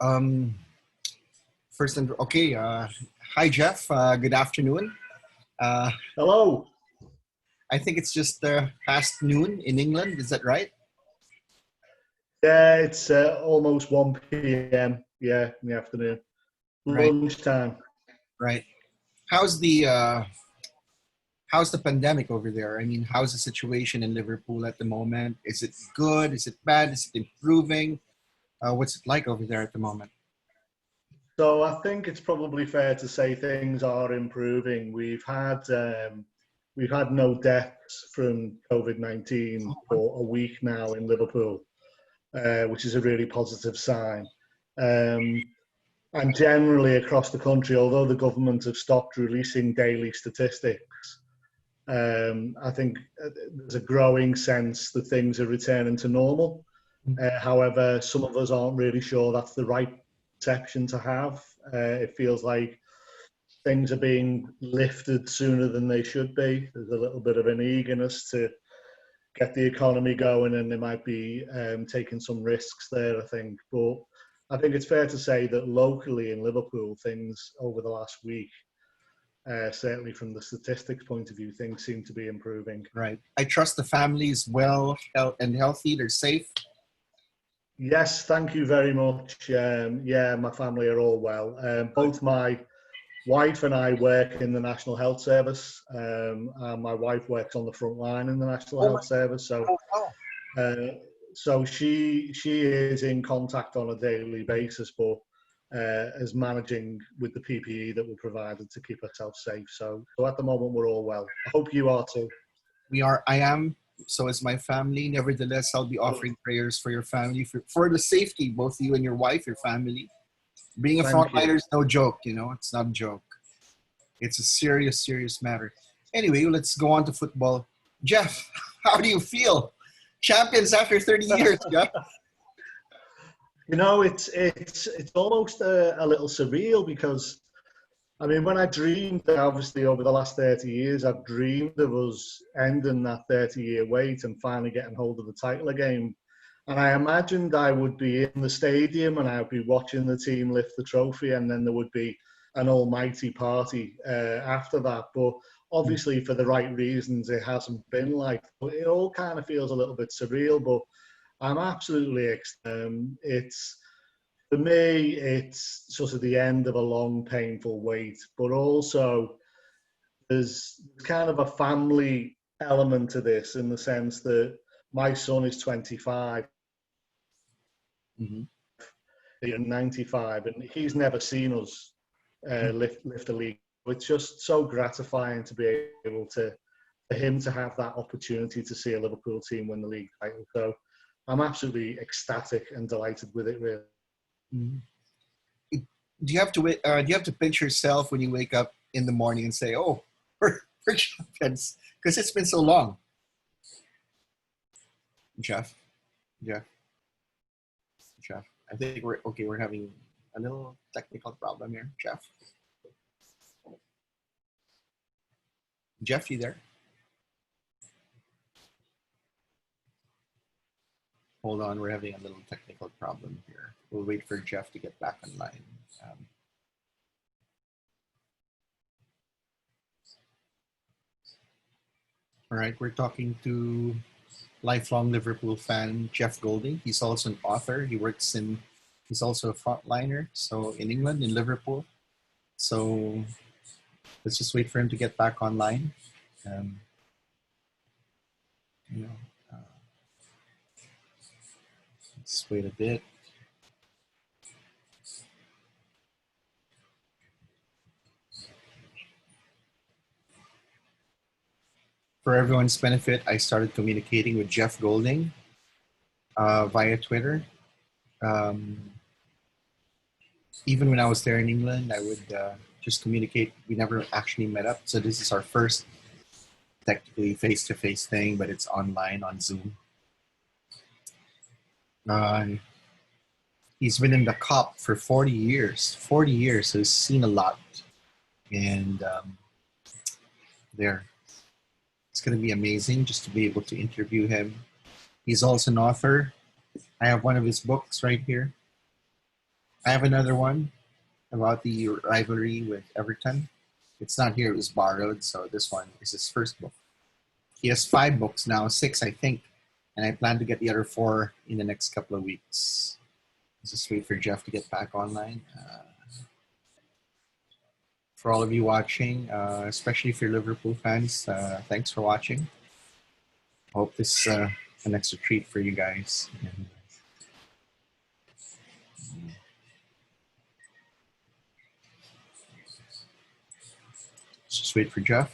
Um, First and okay. Hi, Jeff. Good afternoon. Uh, Hello. I think it's just past noon in England. Is that right? Yeah, it's almost 1 p.m. Yeah, in the afternoon. Right. Lunchtime. Right. How's the how's the pandemic over there? I mean, how's the situation in Liverpool at the moment? Is it good? Is it bad? Is it improving? What's it like over there at the moment? So I think it's probably fair to say things are improving. We've had no deaths from COVID-19 for a week now in Liverpool, which is a really positive sign. Um, and generally across the country, although the government have stopped releasing daily statistics, I think there's a growing sense that things are returning to normal. However, some of us aren't really sure that's the right perception to have. It feels like things are being lifted sooner than they should be. There's a little bit of an eagerness to get the economy going, and they might be taking some risks there, I think. But I think it's fair to say that locally in Liverpool, things over the last week, certainly from the statistics point of view, things seem to be improving. Right. I trust the family is well and healthy. They're safe. Yes, thank you very much. Yeah, my family are all well. Both my wife and I work in the National Health Service, and my wife works on the front line in the National Oh my. Health Service. So, Oh, oh. she is in contact on a daily basis, but is managing with the PPE that we provided to keep ourselves safe. So at the moment we're all well. I hope you are too. We are. I am. So is my family. Nevertheless, I'll be offering prayers for your family, for the safety, both you and your wife, your family. Being a Thank you. frontliner is no joke, you know. It's not a joke. It's a serious, serious matter. Anyway, let's go on to football. Jeff, how do you feel? Champions after 30 years, Jeff. You know, it's almost a little surreal because, I mean, when I dreamed, obviously over the last 30 years, I've dreamed of us ending that 30-year wait and finally getting hold of the title again. And I imagined I would be in the stadium and I would be watching the team lift the trophy, and then there would be an almighty party after that. But obviously, for the right reasons, it hasn't been like. It all kind of feels a little bit surreal, but I'm absolutely. It's for me, it's sort of the end of a long, painful wait, but also there's kind of a family element to this in the sense that my son is 25 Mm-hmm. and 95, and he's never seen us lift a league. It's just so gratifying to be able to, for him to have that opportunity to see a Liverpool team win the league title. So I'm absolutely ecstatic and delighted with it, really. Mm-hmm. Do you have to do you have to pinch yourself when you wake up in the morning and say, "Oh, we're champions," because it's been so long, Jeff? Jeff, Jeff. I think we're okay. We're having a little technical problem here, Jeff. Jeff, you there? Hold on, we're having a little technical problem here. We'll wait for Jeff to get back online. All right, we're talking to lifelong Liverpool fan Jeff Goulding. He's also an author. He's also a frontliner. So in England, in Liverpool. So let's just wait for him to get back online. You know, uh, let's wait a bit. For everyone's benefit, I started communicating with Jeff Goulding via Twitter. Even when I was there in England, I would just communicate. We never actually met up. So this is our first technically face-to-face thing, but it's online on Zoom. He's been in the COP for 40 years. 40 years, so he's seen a lot. And it's going to be amazing just to be able to interview him. He's also an author. I have one of his books right here. I have another one about the rivalry with Everton. It's not here, it was borrowed, so this one is his first book. He has 5 books now, 6 I think, and I plan to get the other 4 in the next couple of weeks. Just wait for Jeff to get back online. For all of you watching, especially if you're Liverpool fans, thanks for watching. Hope this is an extra treat for you guys. Just wait for Jeff.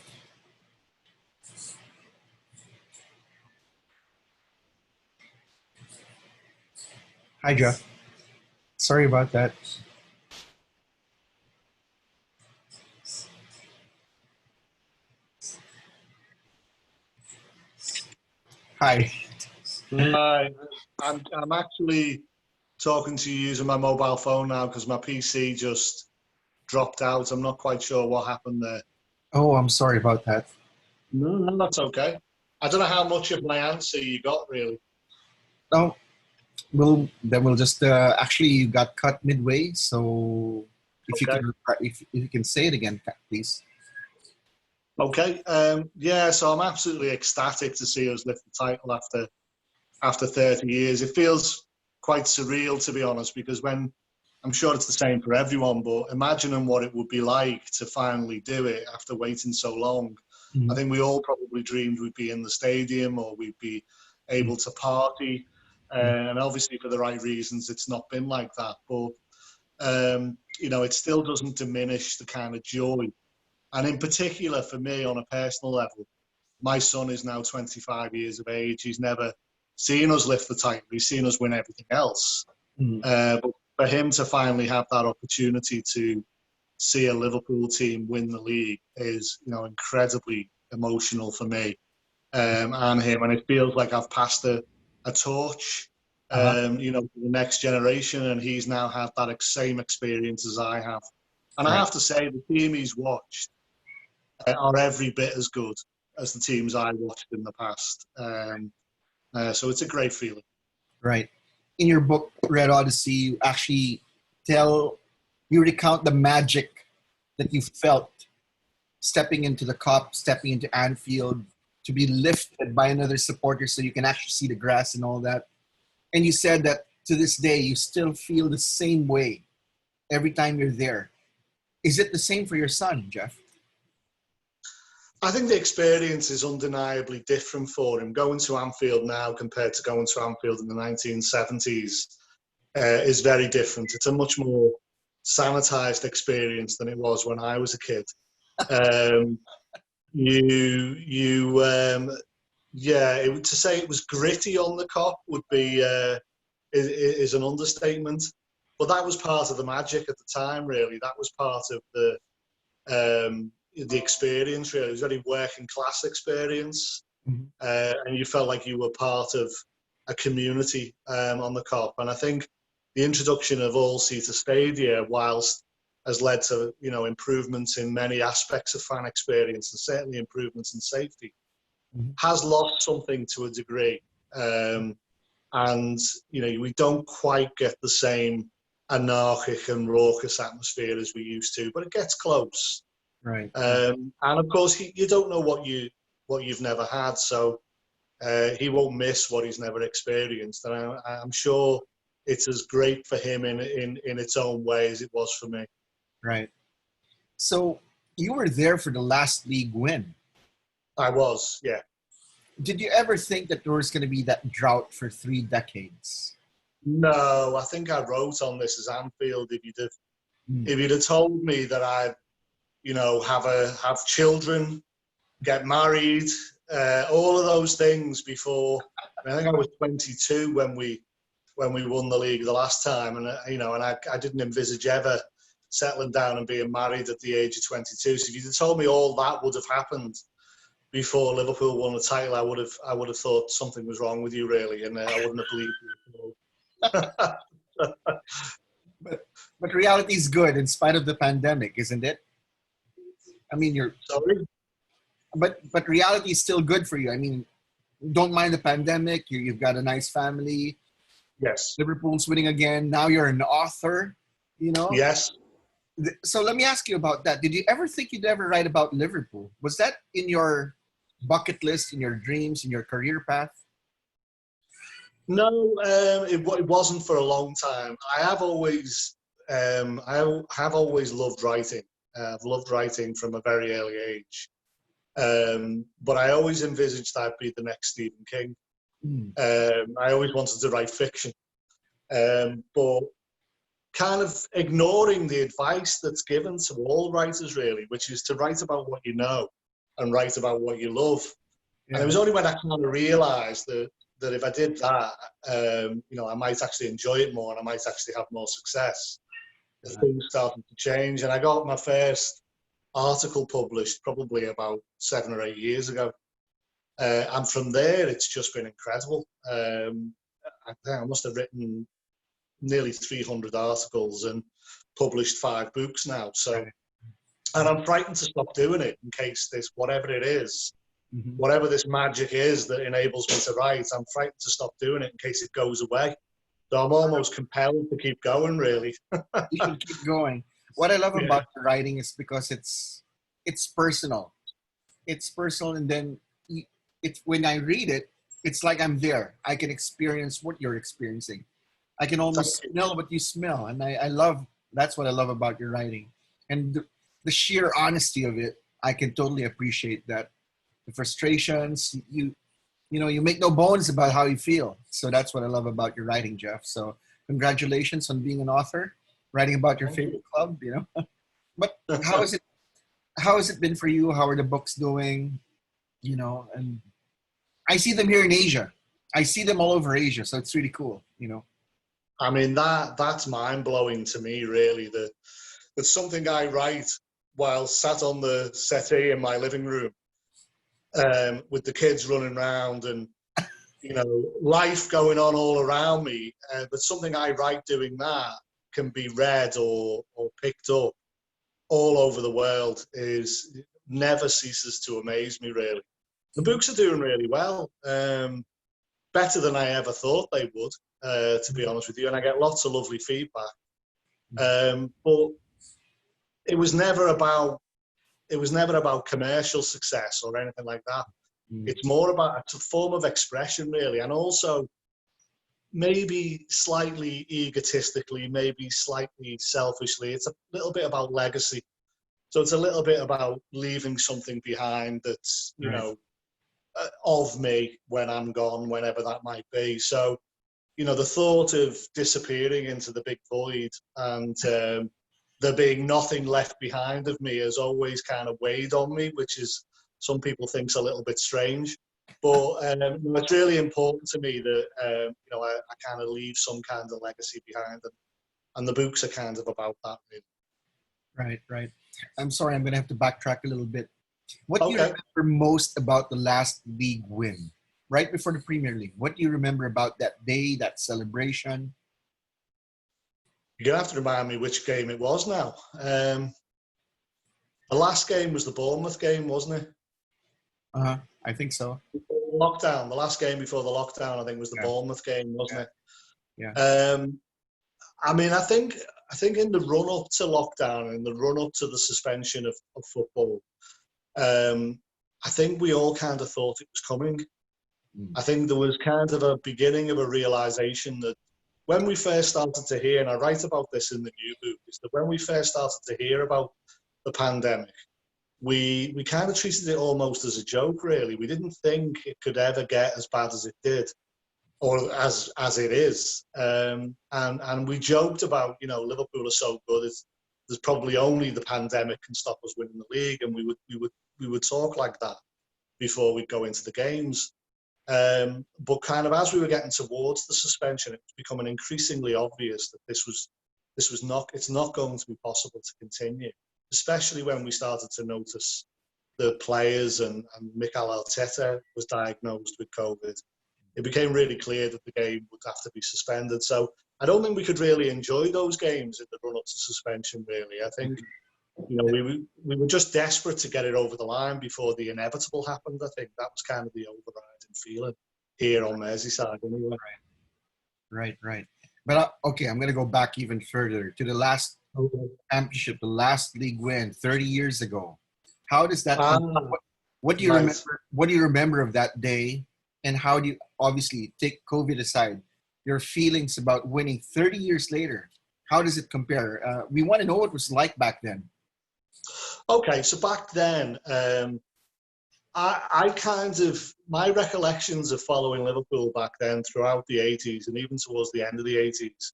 Hi, Jeff. Sorry about that. Hi. Hi. I'm actually talking to you using my mobile phone now because my PC just dropped out. I'm not quite sure what happened there. Oh, I'm sorry about that. No, that's okay. I don't know how much of my answer you got, really. Oh, we'll just actually you got cut midway, so if you can say it again, please. Okay. Yeah, so I'm absolutely ecstatic to see us lift the title after 30 years. It feels quite surreal, to be honest, because I'm sure it's the same for everyone, but imagining what it would be like to finally do it after waiting so long. Mm-hmm. I think we all probably dreamed we'd be in the stadium or we'd be able to party. And obviously for the right reasons, it's not been like that. But, it still doesn't diminish the kind of joy. And in particular for me on a personal level, my son is now 25 years of age. He's never seen us lift the title. He's seen us win everything else. But for him to finally have that opportunity to see a Liverpool team win the league is, incredibly emotional for me and him. And it feels like I've passed a torch, to the next generation. And he's now had that same experience as I have. And I have to say, the team he's watched are every bit as good as the teams I watched in the past. So it's a great feeling. Right. In your book, Red Odyssey, you actually you recount the magic that you felt stepping into the Cup, stepping into Anfield, to be lifted by another supporter so you can actually see the grass and all that. And you said that to this day, you still feel the same way every time you're there. Is it the same for your son, Jeff? I think the experience is undeniably different for him. Going to Anfield now compared to going to Anfield in the 1970s is very different. It's a much more sanitized experience than it was when I was a kid. To say it was gritty on the Kop would be is an understatement. But that was part of the magic at the time, really. That was part of the experience, really. It was a very working class experience. And you felt like you were part of a community on the Kop. And I think the introduction of all-seater stadia, whilst has led to improvements in many aspects of fan experience and certainly improvements in safety, has lost something to a degree. And we don't quite get the same anarchic and raucous atmosphere as we used to, but it gets close. Right. And of course, you don't know what you've never had, so he won't miss what he's never experienced. And I'm sure it's as great for him in its own way as it was for me. Right. So you were there for the last league win. I was, yeah. Did you ever think that there was going to be that drought for 3 decades? No, I think I wrote on this as Anfield. If you'd have told me that I'd, have children, get married, all of those things before. I think I was 22 when we won the league the last time, and I didn't envisage ever settling down and being married at the age of 22. So if you'd have told me all that would have happened before Liverpool won the title, I would have thought something was wrong with you, really, and I wouldn't have believed you. But reality is good in spite of the pandemic, isn't it? I mean, sorry, but reality is still good for you. I mean, don't mind the pandemic. You've got a nice family. Yes. Liverpool's winning again. Now you're an author. You know, Yes. so let me ask you about that. Did you ever think you'd ever write about Liverpool? Was that in your bucket list, in your dreams, in your career path? No, it wasn't for a long time. I have always loved writing. I've loved writing from a very early age. But I always envisaged I'd be the next Stephen King. Mm. I always wanted to write fiction. But kind of ignoring the advice that's given to all writers, really, which is to write about what you know and write about what you love. Yeah. And it was only when I kind of realised that if I did that, I might actually enjoy it more and I might actually have more success. The things started to change, and I got my first article published probably about 7 or 8 years ago. And from there, it's just been incredible. I must have written nearly 300 articles and published 5 books now. So, and I'm frightened to stop doing it in case this, whatever it is, whatever this magic is that enables me to write, I'm frightened to stop doing it in case it goes away. So I'm almost compelled to keep going, really. You should keep going. What I love about the writing is because it's personal. It's personal, and then it's when I read it, it's like I'm there. I can experience what you're experiencing. I can almost smell what you smell, and I love that's what I love about your writing, and the sheer honesty of it. I can totally appreciate that. The frustrations, you make no bones about how you feel. So that's what I love about your writing, Jeff. So congratulations on being an author, writing about your favorite club. But how has it been for you? How are the books doing? And I see them here in Asia. I see them all over Asia, so it's really cool. I mean, that's mind-blowing to me, really, that something I write while sat on the settee in my living room with the kids running around and, life going on all around me, but something I write doing that can be read or picked up all over the world never ceases to amaze me, really. The books are doing really well, better than I ever thought they would, to be honest with you, and I get lots of lovely feedback. But it was never about commercial success or anything like that. It's more about a form of expression, really, and also maybe slightly egotistically, maybe slightly selfishly. It's a little bit about legacy. So it's a little bit about leaving something behind that's, of me when I'm gone, whenever that might be. So, the thought of disappearing into the big void and there being nothing left behind of me has always kind of weighed on me, which is some people think's a little bit strange. But it's really important to me that, I kind of leave some kind of legacy behind. And the books are kind of about that, really. Right. I'm sorry, I'm going to have to backtrack a little bit. What do you remember most about the last league win, right before the Premier League? What do you remember about that day, that celebration? You're going to have to remind me which game it was now. The last game was the Bournemouth game, wasn't it? I think so. Lockdown. The last game before the lockdown, I think, was the Bournemouth game, wasn't it? Yeah. I mean, I think in the run-up to lockdown and the run-up to the suspension of football, I think we all kind of thought it was coming. I think there was kind of a beginning of a realization that when we first started to hear, and I write about this in the new book, is that when we first started to hear about the pandemic, we kind of treated it almost as a joke, really. We didn't think it could ever get as bad as it did, or as it is. And we joked about, Liverpool are so good, there's probably only the pandemic can stop us winning the league, and we would talk like that before we'd go into the games. But kind of as we were getting towards the suspension, it was becoming increasingly obvious that it's not going to be possible to continue, especially when we started to notice the players and Mikel Arteta was diagnosed with COVID. It became really clear that the game would have to be suspended. So I don't think we could really enjoy those games in the run-up to suspension, really. I think, we were just desperate to get it over the line before the inevitable happened. I think that was kind of the overriding feeling here on Merseyside anyway. Right. But okay, I'm going to go back even further to the last Okay. championship, the last league win 30 years ago. How does that Ah, what do you right. remember? What do you remember of that day? And how do you, obviously, take COVID aside, your feelings about winning 30 years later? How does it compare? We want to know what it was like back then. Okay, so back then, I kind of, my recollections of following Liverpool back then throughout the 80s and even towards the end of the 80s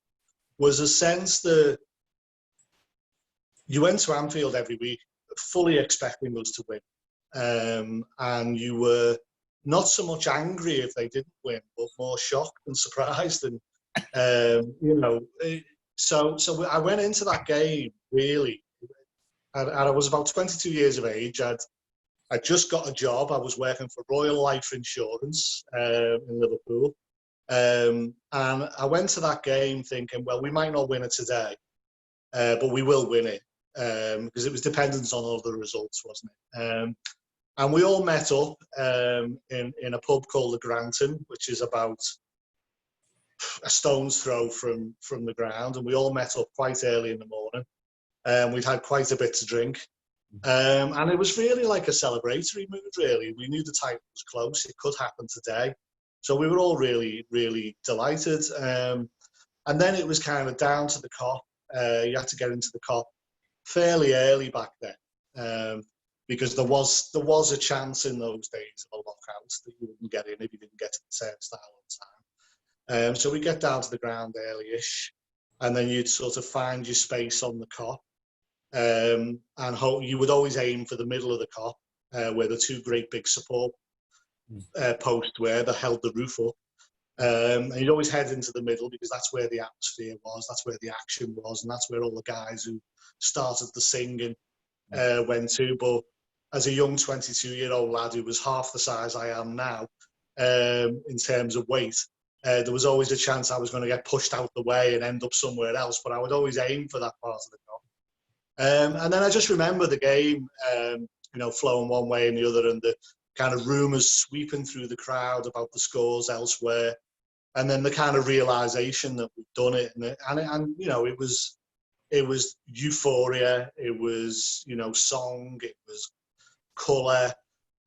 was a sense that you went to Anfield every week fully expecting us to win. And you were not so much angry if they didn't win, but more shocked and surprised. And, you know, so I went into that game really, and I was about 22 years of age. I'd just got a job. I was working for Royal Life Insurance in Liverpool. And I went to that game thinking, well, we might not win it today, but we will win it, because it was dependent on all the results, wasn't it? And we all met up in a pub called the Granton, which is about a stone's throw from the ground. And we all met up quite early in the morning. We'd had quite a bit to drink. And it was really like a celebratory mood, really. We knew the title was close. It could happen today. So we were all really, really delighted. And then it was kind of down to the cop. You had to get into the cop fairly early back then, because there was a chance in those days of a lockout that you wouldn't get in if you didn't get to the turnstile on time. So we get down to the ground early-ish, and then you'd sort of find your space on the cop. And you would always aim for the middle of the cop, where the two great big support posts were that held the roof up. And you'd always head into the middle because that's where the atmosphere was, that's where the action was, and that's where all the guys who started the singing went to. But as a young 22-year-old lad who was half the size I am now, in terms of weight, there was always a chance I was going to get pushed out the way and end up somewhere else, but I would always aim for that part of the cop. And then I just remember the game, flowing one way and the other, and the kind of rumours sweeping through the crowd about the scores elsewhere. And then the kind of realization that we've done it, and it was euphoria, it was song, it was colour,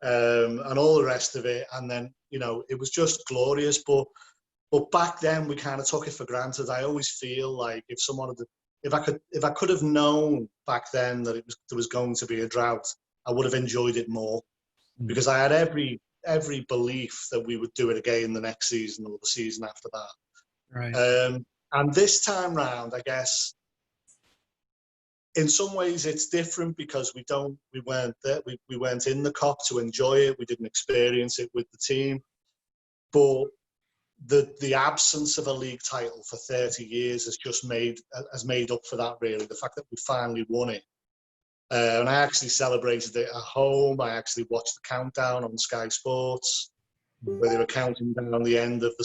and all the rest of it. And then it was just glorious. But back then we kind of took it for granted. I always feel like if I could have known back then that there was going to be a drought, I would have enjoyed it more, because I had every belief that we would do it again the next season or the season after that. Right. And this time round, I guess, in some ways it's different because we weren't there. We weren't in the cop to enjoy it. We didn't experience it with the team. But the absence of a league title for 30 years has made up for that, really. The fact that we finally won it. And I actually celebrated it at home. I actually watched the countdown on Sky Sports, where they were counting down the end of the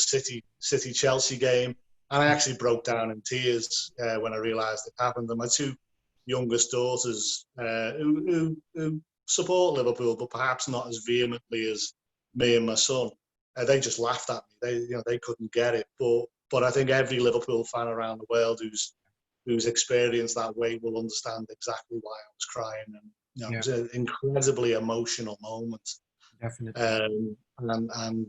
City Chelsea game. And I actually broke down in tears when I realised it happened. And my two youngest daughters, who support Liverpool, but perhaps not as vehemently as me and my son, they just laughed at me. They couldn't get it. But I think every Liverpool fan around the world who's experienced that way will understand exactly why I was crying. And it was an incredibly emotional moment. Definitely. And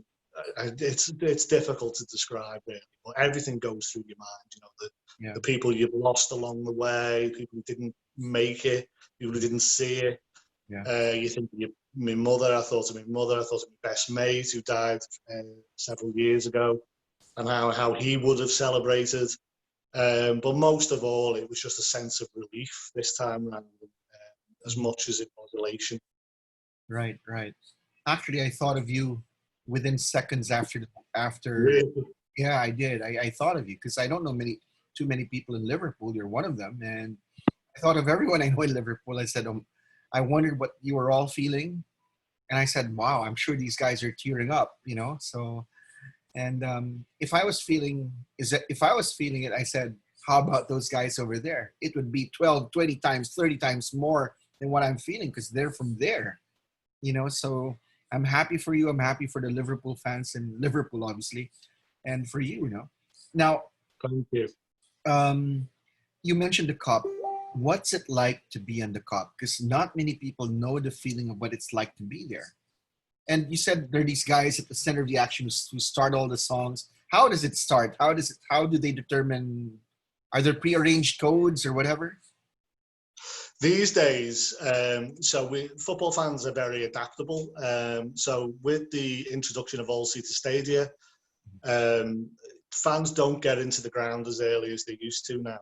it's difficult to describe, really. But everything goes through your mind. The people you've lost along the way, people who didn't make it, people who didn't see it. You think of my mother. I thought of my mother. I thought of my best mate who died several years ago, and how he would have celebrated. But most of all, it was just a sense of relief this time around, as much as it was elation. Right. Actually, I thought of you within seconds after. Really? Yeah, I did. I thought of you because I don't know too many people in Liverpool. You're one of them, and I thought of everyone I know in Liverpool. I said, I wondered what you were all feeling, and I said, wow, I'm sure these guys are tearing up. So. And if I was feeling it, I said, how about those guys over there? It would be 12, 20 times, 30 times more than what I'm feeling because they're from there, So I'm happy for you. I'm happy for the Liverpool fans in Liverpool, obviously, and for you, Now, Thank you. You mentioned the Cup. What's it like to be on the Cup? Because not many people know the feeling of what it's like to be there. And you said there are these guys at the center of the action who start all the songs. How does it start? How do they determine? Are there prearranged codes or whatever? These days, football fans are very adaptable. So with the introduction of all-seater stadia, fans don't get into the ground as early as they used to now.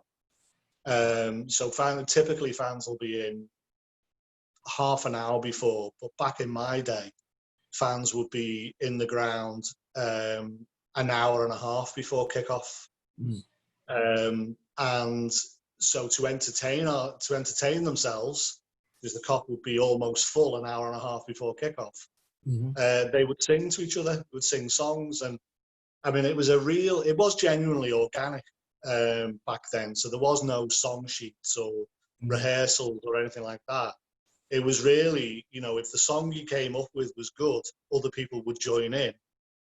Typically fans will be in half an hour before, but back in my day, fans would be in the ground an hour and a half before kickoff. And so to entertain themselves, because the Kop would be almost full an hour and a half before kickoff, they would sing to each other, would sing songs. And I mean, it was genuinely organic back then. So there was no song sheets or rehearsals or anything like that. It was really, if the song you came up with was good, other people would join in.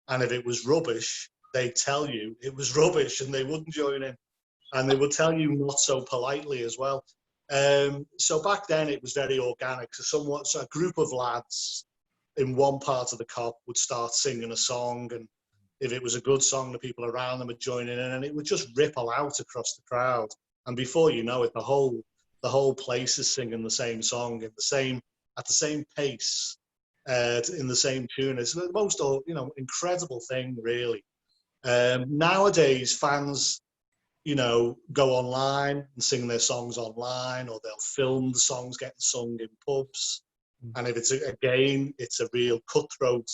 And if it was rubbish, they'd tell you it was rubbish and they wouldn't join in. And they would tell you not so politely as well. So back then it was very organic. So a group of lads in one part of the Kop would start singing a song, and if it was a good song, the people around them would join in, and it would just ripple out across the crowd. And before you know it, the whole place is singing the same song at the same pace, in the same tune. It's the most incredible thing, really. Nowadays, fans go online and sing their songs online, or they'll film the songs getting sung in pubs. And if it's it's a real cutthroat,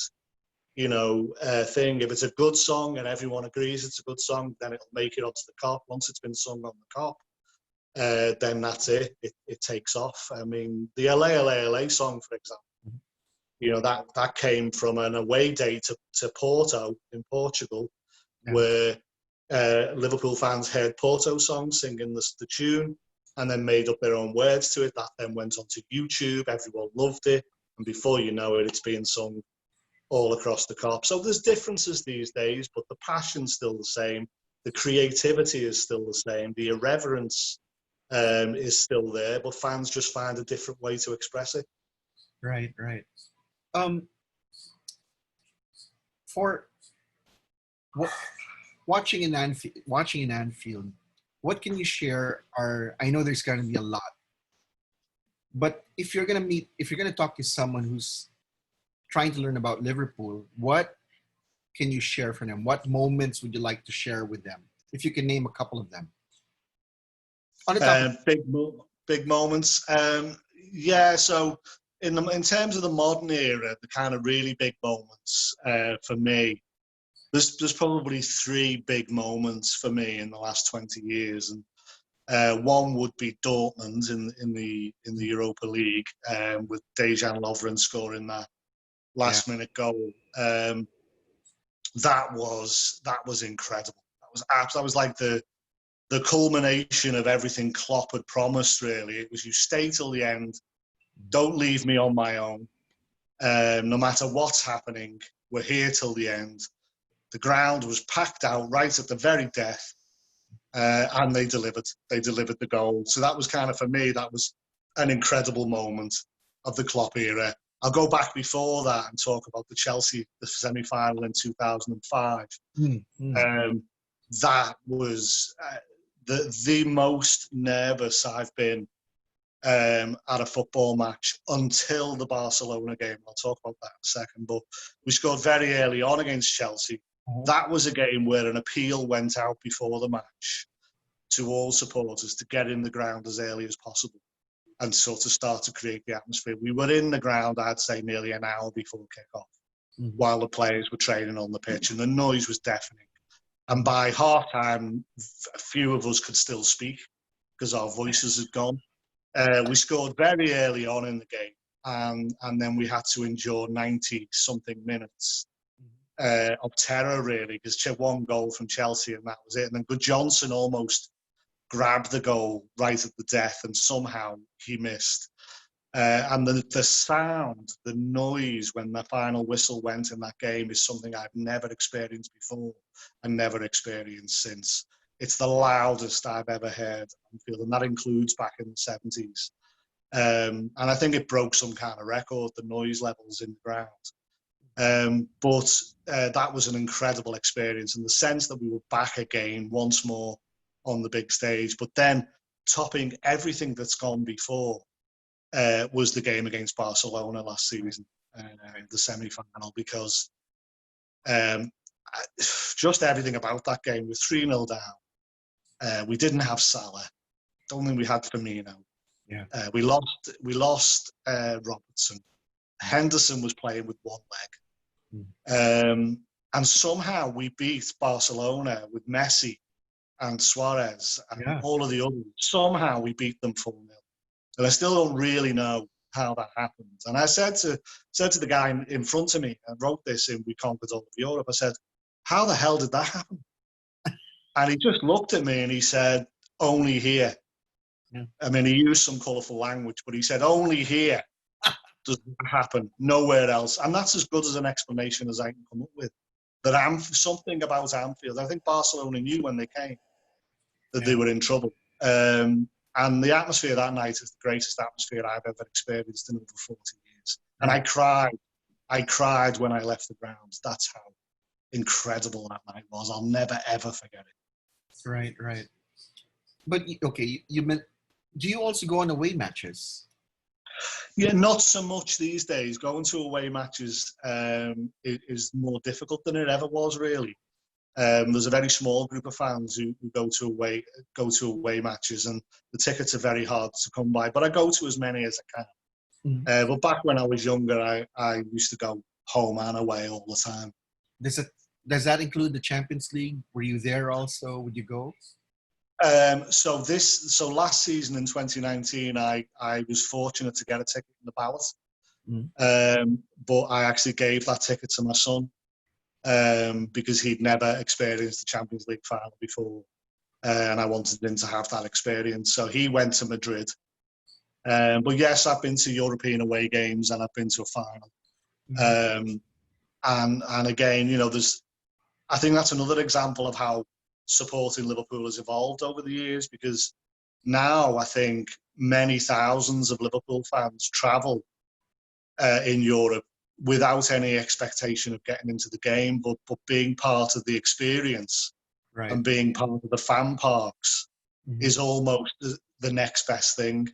thing. If it's a good song and everyone agrees it's a good song, then it'll make it onto the Kop. Once it's been sung on the Kop, then that's it. It takes off. I mean, the LA song, for example, that came from an away day to Porto in Portugal, where Liverpool fans heard Porto songs singing the tune and then made up their own words to it. That then went onto YouTube. Everyone loved it. And before you know it, it's being sung all across the Kop. So there's differences these days, but the passion's still the same. The creativity is still the same. The irreverence is still there, but fans just find a different way to express it. Right. For watching in Anfield, what can you share? I know there's going to be a lot, but if you're going to talk to someone who's trying to learn about Liverpool, what can you share for them? What moments would you like to share with them? If you can name a couple of them. Big moments. So in terms of the modern era, the kind of really big moments for me, there's probably three big moments for me in the last 20 years, and one would be Dortmund in the Europa League, with Dejan Lovren scoring that last-minute goal. That was incredible. That was like the culmination of everything Klopp had promised. Really, it was, you stay till the end, don't leave me on my own. No matter what's happening, we're here till the end. The ground was packed out right at the very death, and they delivered. They delivered the goal. So that was kind of, for me, that was an incredible moment of the Klopp era. I'll go back before that and talk about the Chelsea, the semi-final in 2005. That was the most nervous I've been at a football match until the Barcelona game. I'll talk about that in a second. But we scored very early on against Chelsea. That was a game where an appeal went out before the match to all supporters to get in the ground as early as possible and sort of start to create the atmosphere. We were in the ground, I'd say, nearly an hour before kick-off, while the players were training on the pitch, and the noise was deafening. And by half-time, a few of us could still speak because our voices had gone. We scored very early on in the game, and then we had to endure 90-something minutes of terror, really, because one goal from Chelsea and that was it. And then Good Johnson almost grabbed the goal right at the death, and somehow he missed. And the sound, the noise when the final whistle went in that game is something I've never experienced before and never experienced since. It's the loudest I've ever heard Anfield, and that includes back in the 70s. And I think it broke some kind of record, the noise levels in the ground. But that was an incredible experience in the sense that we were back again once more on the big stage. But then topping everything that's gone before was the game against Barcelona last season, the semi-final, because just everything about that game. We're 3-0 down. We didn't have Salah. Don't think we had Firmino. Yeah. We lost Robertson. Henderson was playing with one leg. And somehow we beat Barcelona with Messi and Suarez and all of the others. Somehow we beat them 4-0. And I still don't really know how that happened. And I said to the guy in front of me, I wrote this in We Conquered All of Europe, I said, how the hell did that happen? And he just looked at me and he said, only here. Yeah. I mean, he used some colourful language, but he said, only here does that happen, nowhere else. And that's as good as an explanation as I can come up with. That something about Anfield, I think Barcelona knew when they came that they were in trouble. And the atmosphere that night is the greatest atmosphere I've ever experienced in over 40 years. And I cried when I left the grounds. That's how incredible that night was. I'll never, ever forget it. Right. But, okay, you meant, do you also go on away matches? Yeah, not so much these days. Going to away matches is more difficult than it ever was, really. There's a very small group of fans who go to away matches, and the tickets are very hard to come by. But I go to as many as I can. But back when I was younger, I used to go home and away all the time. Does that include the Champions League? Were you there also? Would you go? So last season in 2019, I was fortunate to get a ticket in the ballot. But I actually gave that ticket to my son. Because he'd never experienced the Champions League final before, and I wanted him to have that experience. So he went to Madrid. But yes, I've been to European away games and I've been to a final. And again, I think that's another example of how supporting Liverpool has evolved over the years, because now I think many thousands of Liverpool fans travel in Europe without any expectation of getting into the game, but being part of the experience and being part of the fan parks is almost the next best thing.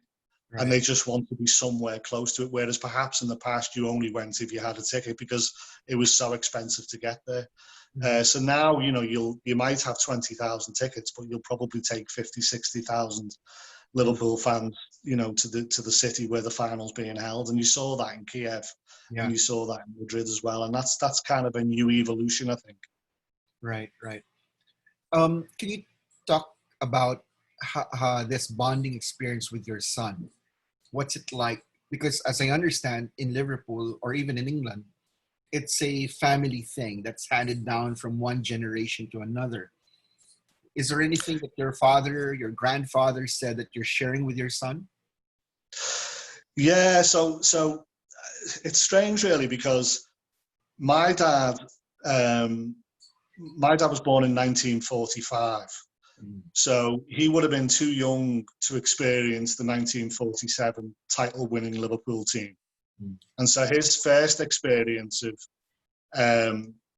Right. And they just want to be somewhere close to it, whereas perhaps in the past you only went if you had a ticket because it was so expensive to get there. So now, you might have 20,000 tickets, but you'll probably take 50, 60,000 Liverpool fans, to the city where the final's being held. And you saw that in Kiev. And you saw that in Madrid as well. And that's kind of a new evolution, I think. Right. Can you talk about how this bonding experience with your son? What's it like? Because as I understand, in Liverpool or even in England, it's a family thing that's handed down from one generation to another. Is there anything that your father, your grandfather said that you're sharing with your son? Yeah, so it's strange, really, because my dad was born in 1945. So he would have been too young to experience the 1947 title-winning Liverpool team. And so his first experience of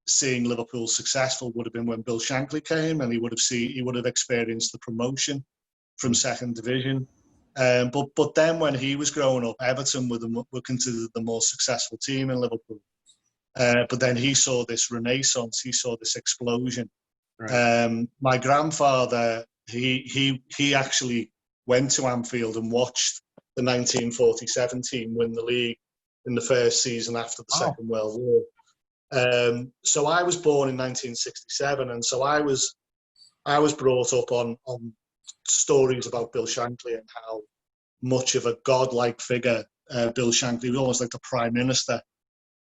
seeing Liverpool successful would have been when Bill Shankly came, and he would have experienced the promotion from second division. But then when he was growing up, Everton were considered the most successful team in Liverpool. But then he saw this renaissance, he saw this explosion. Right. My grandfather, he actually went to Anfield and watched the 1947 team win the league in the first season after the Second World War. So I was born in 1967, and so I was brought up on stories about Bill Shankly and how much of a godlike figure Bill Shankly was, almost like the Prime Minister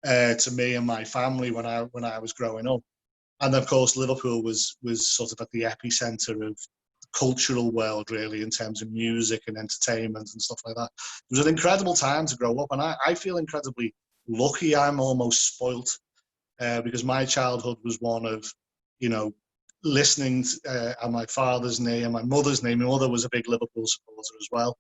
to me and my family when I was growing up. And of course, Liverpool was sort of at the epicenter of the cultural world, really, in terms of music and entertainment and stuff like that. It was an incredible time to grow up, and I feel incredibly lucky. I'm almost spoilt because my childhood was one of, listening at my father's knee and my mother's knee. My mother was a big Liverpool supporter as well.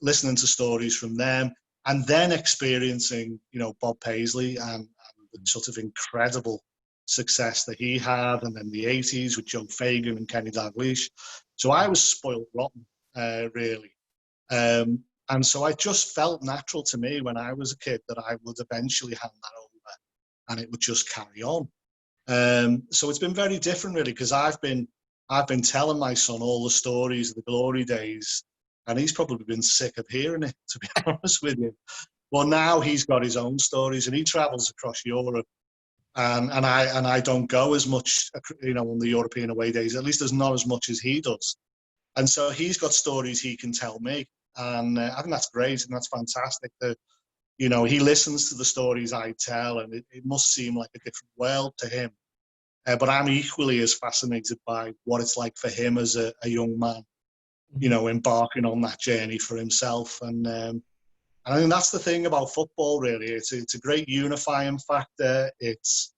Listening to stories from them, and then experiencing, Bob Paisley and the sort of incredible success that he had, and then the 80s with Joe Fagan and Kenny Dalglish. So I was spoiled rotten, really. And so it just felt natural to me when I was a kid that I would eventually hand that over and it would just carry on. So it's been very different, really, because I've been telling my son all the stories of the glory days, and he's probably been sick of hearing it, to be honest with you. Well, now he's got his own stories, and he travels across Europe, and I don't go as much, on the European away days. At least there's not as much as he does, and so he's got stories he can tell me, and I think that's great and that's fantastic. That he listens to the stories I tell, and it must seem like a different world to him. But I'm equally as fascinated by what it's like for him as a young man, embarking on that journey for himself. And I think that's the thing about football, really. It's a great unifying factor. It's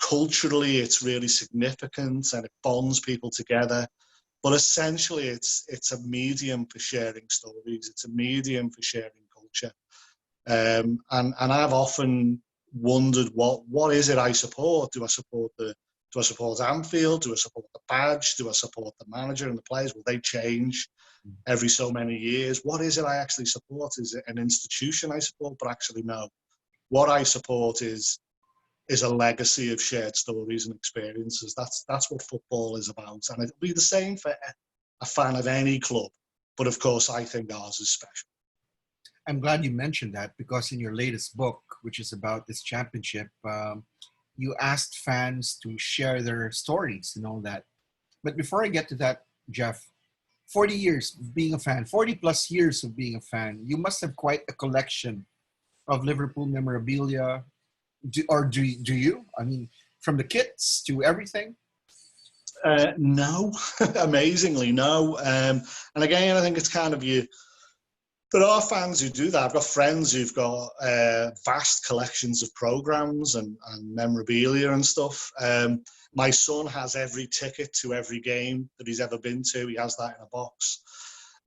culturally, it's really significant, and it bonds people together. But essentially, it's a medium for sharing stories. It's a medium for sharing culture. And I've often wondered, what is it I support? Do I support Anfield? Do I support the badge? Do I support the manager and the players? Will they change every so many years? What is it I actually support? Is it an institution I support? But actually, no. What I support is a legacy of shared stories and experiences. That's what football is about. And it'll be the same for a fan of any club. But of course, I think ours is special. I'm glad you mentioned that, because in your latest book, which is about this championship, you asked fans to share their stories and all that. But before I get to that, Jeff, 40 years of being a fan, 40 plus years of being a fan, you must have quite a collection of Liverpool memorabilia. Do you? I mean, from the kits to everything? No, amazingly, no. And again, I think it's kind of you. There are fans who do that. I've got friends who've got vast collections of programs and memorabilia and stuff. My son has every ticket to every game that he's ever been to. He has that in a box.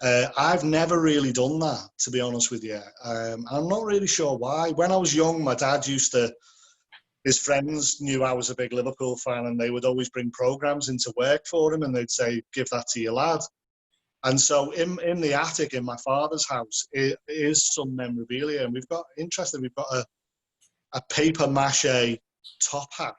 I've never really done that, to be honest with you. I'm not really sure why. When I was young, my dad his friends knew I was a big Liverpool fan, and they would always bring programs into work for him, and they'd say, give that to your lad. And so in the attic in my father's house is some memorabilia, and we've got a paper mache top hat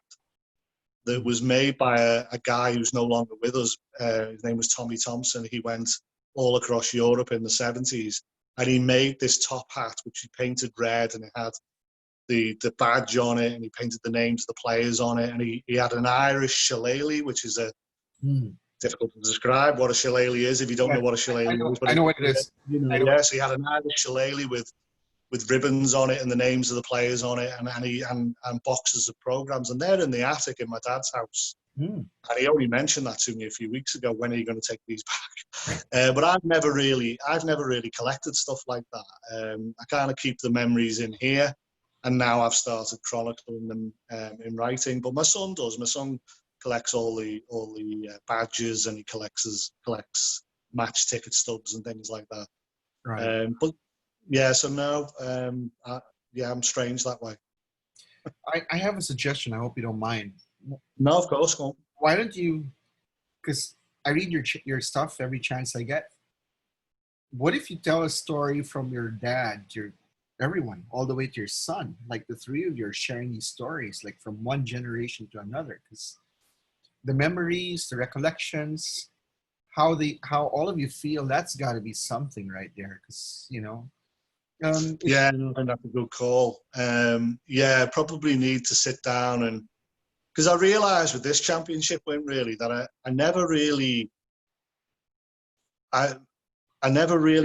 that was made by a guy who's no longer with us. His name was Tommy Thompson. He went all across Europe in the 70s, and he made this top hat, which he painted red, and it had the badge on it, and he painted the names of the players on it, and he had an Irish shillelagh, which is difficult to describe what a shillelagh is if you don't know what a shillelagh is. But I know what it is. So he had an Irish shillelagh with ribbons on it and the names of the players on it, and boxes of programs, and they're in the attic in my dad's house. And he only mentioned that to me a few weeks ago. When are you going to take these back? But I've never really collected stuff like that. I kind of keep the memories in here, and now I've started chronicling them in writing. But my son does. My son collects all the badges, and he collects match ticket stubs and things like that. Right. But yeah, so no, I'm strange that way. I have a suggestion. I hope you don't mind. No, of course. Go on. Why don't you? Because I read your stuff every chance I get. What if you tell a story from your dad, everyone, all the way to your son? Like the three of you are sharing these stories, like from one generation to another. Because the memories, the recollections, how all of you feel, that's got to be something right there. Because yeah, and that's a good call. Probably need to sit down, and because I realised with this championship win, really, that I never really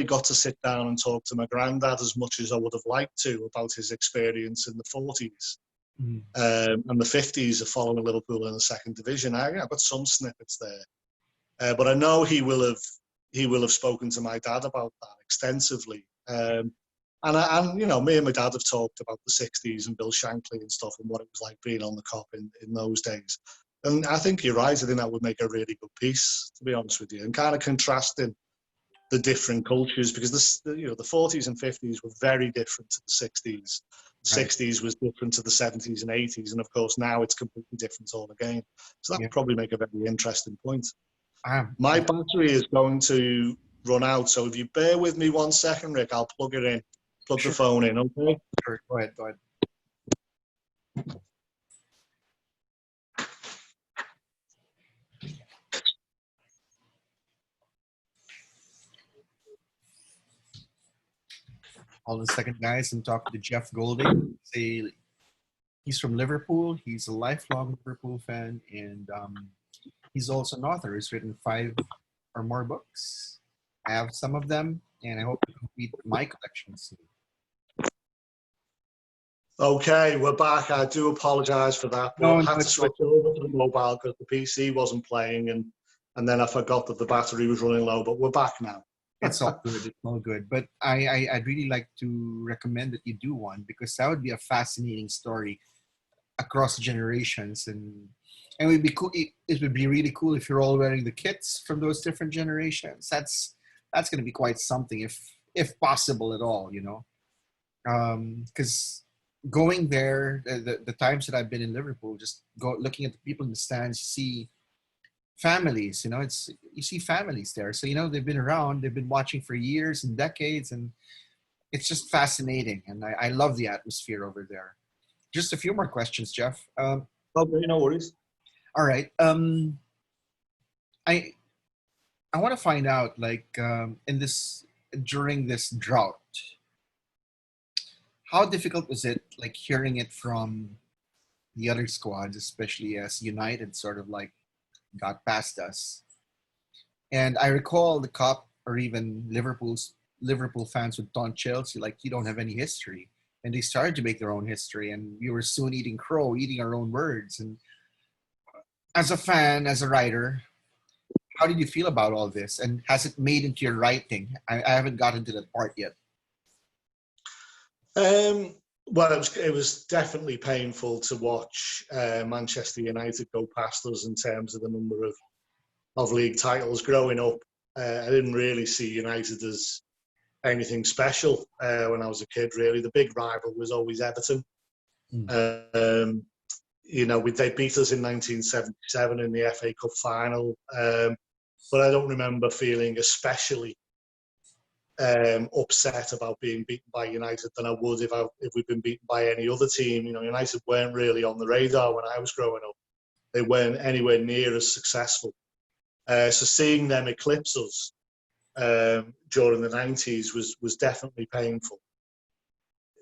got to sit down and talk to my granddad as much as I would have liked to about his experience in the 40s and the 50s of following Liverpool in the second division. I've got some snippets there, but I know he will have spoken to my dad about that extensively. And me and my dad have talked about the 60s and Bill Shankly and stuff, and what it was like being on the Kop in those days. And I think you're right. I think that would make a really good piece, to be honest with you, and kind of contrasting the different cultures, because the 40s and 50s were very different to the 60s. Right. 60s was different to the 70s and 80s, and of course now it's completely different all again. So that Yeah. would probably make a very interesting point. Um, My battery is going to run out, so if you bear with me 1 second, Rick, I'll plug it in, plug the sure. phone in, okay? Sure. Go ahead. Go ahead. Hold on a second, guys. I'm talking to Jeff Goulding. He's from Liverpool. He's a lifelong Liverpool fan, and he's also an author. He's written 5 or more books. I have some of them, and I hope to complete my collection soon. Okay, we're back. I do apologise for that, but No, I no, had to it's switch over to the mobile because the PC wasn't playing, and then I forgot that the battery was running low, but we're back now. it's all good. It's all good. But I'd really like to recommend that you do one, because that would be a fascinating story across generations, and it would be cool. It would be really cool if you're all wearing the kits from those different generations. That's going to be quite something, if possible at all, you know. Because going there, the times that I've been in Liverpool, just looking at the people in the stands, you see families. You know, you see families there. So you know they've been around, they've been watching for years and decades, and it's just fascinating. And I love the atmosphere over there. Just a few more questions, Jeff. Okay, no worries. All right. I I want to find out, like, during this drought, how difficult was it, like, hearing it from the other squads, especially as United sort of like got past us. And I recall the Cup, or even Liverpool fans would taunt Chelsea like, you don't have any history. And they started to make their own history, and we were soon eating crow, eating our own words. And as a fan, as a writer, how did you feel about all this? And has it made into your writing? I haven't gotten to that part yet. Well, it was definitely painful to watch Manchester United go past us in terms of the number of league titles. Growing up, I didn't really see United as anything special when I was a kid, really. The big rival was always Everton. Mm. You know, they beat us in 1977 in the FA Cup final, but I don't remember feeling especially upset about being beaten by United than I would if we'd been beaten by any other team. You know, United weren't really on the radar when I was growing up. They weren't anywhere near as successful. So seeing them eclipse us during the 90s was definitely painful.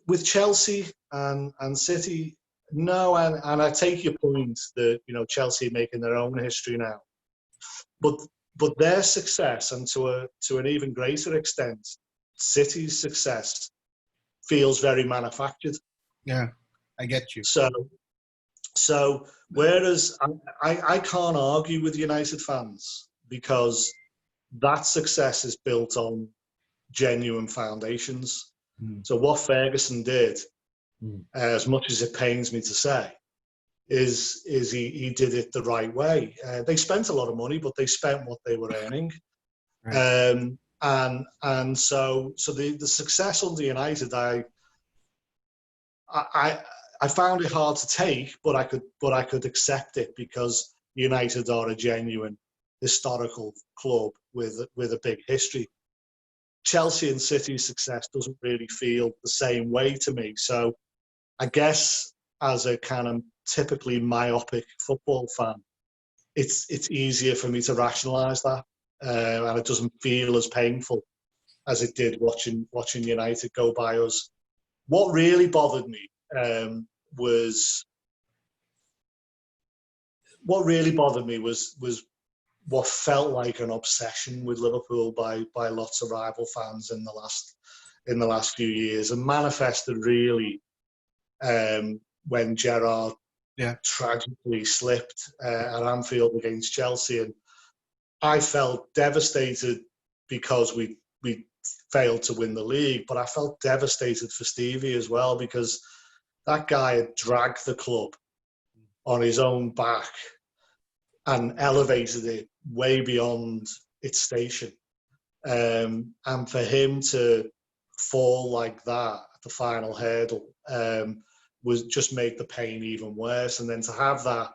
With Chelsea and City, no, and I take your point that, you know, Chelsea are making their own history now, but their success, and to an even greater extent, City's success, feels very manufactured. Yeah, I get you. So whereas I can't argue with United fans, because that success is built on genuine foundations. Mm. So what Ferguson did, as much as it pains me to say, is he did it the right way. They spent a lot of money, but they spent what they were earning. Right. And so the success under United, I found it hard to take, but I could accept it, because United are a genuine historical club with a big history. Chelsea and City's success doesn't really feel the same way to me. So I guess, as a kind of typically myopic football fan, it's easier for me to rationalise that, and it doesn't feel as painful as it did watching United go by us. What really bothered me was what felt like an obsession with Liverpool by lots of rival fans in the last few years, and manifested really when Gerrard tragically slipped at Anfield against Chelsea. And I felt devastated because we failed to win the league, but I felt devastated for Stevie as well, because that guy had dragged the club on his own back and elevated it way beyond its station. And for him to fall like that at the final hurdle was just made the pain even worse. And then to have that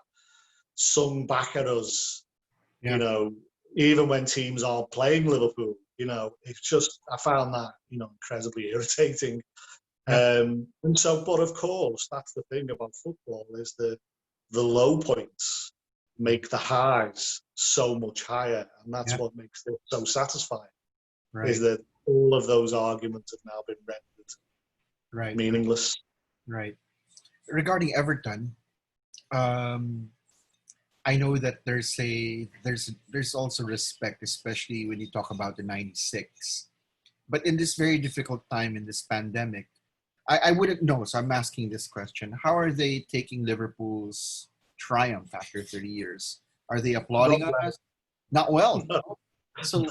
sung back at us, you know, even when teams aren't playing Liverpool, you know, it's just, I found that, you know, incredibly irritating. And so, but of course, that's the thing about football, is the low points make the highs so much higher. And that's what makes it so satisfying, is that all of those arguments have now been rendered meaningless. Right. Regarding Everton, I know that there's also respect, especially when you talk about the '96. But in this very difficult time, in this pandemic, I wouldn't know. So I'm asking this question: how are they taking Liverpool's triumph after 30 years? Are they applauding us? Not well. No. So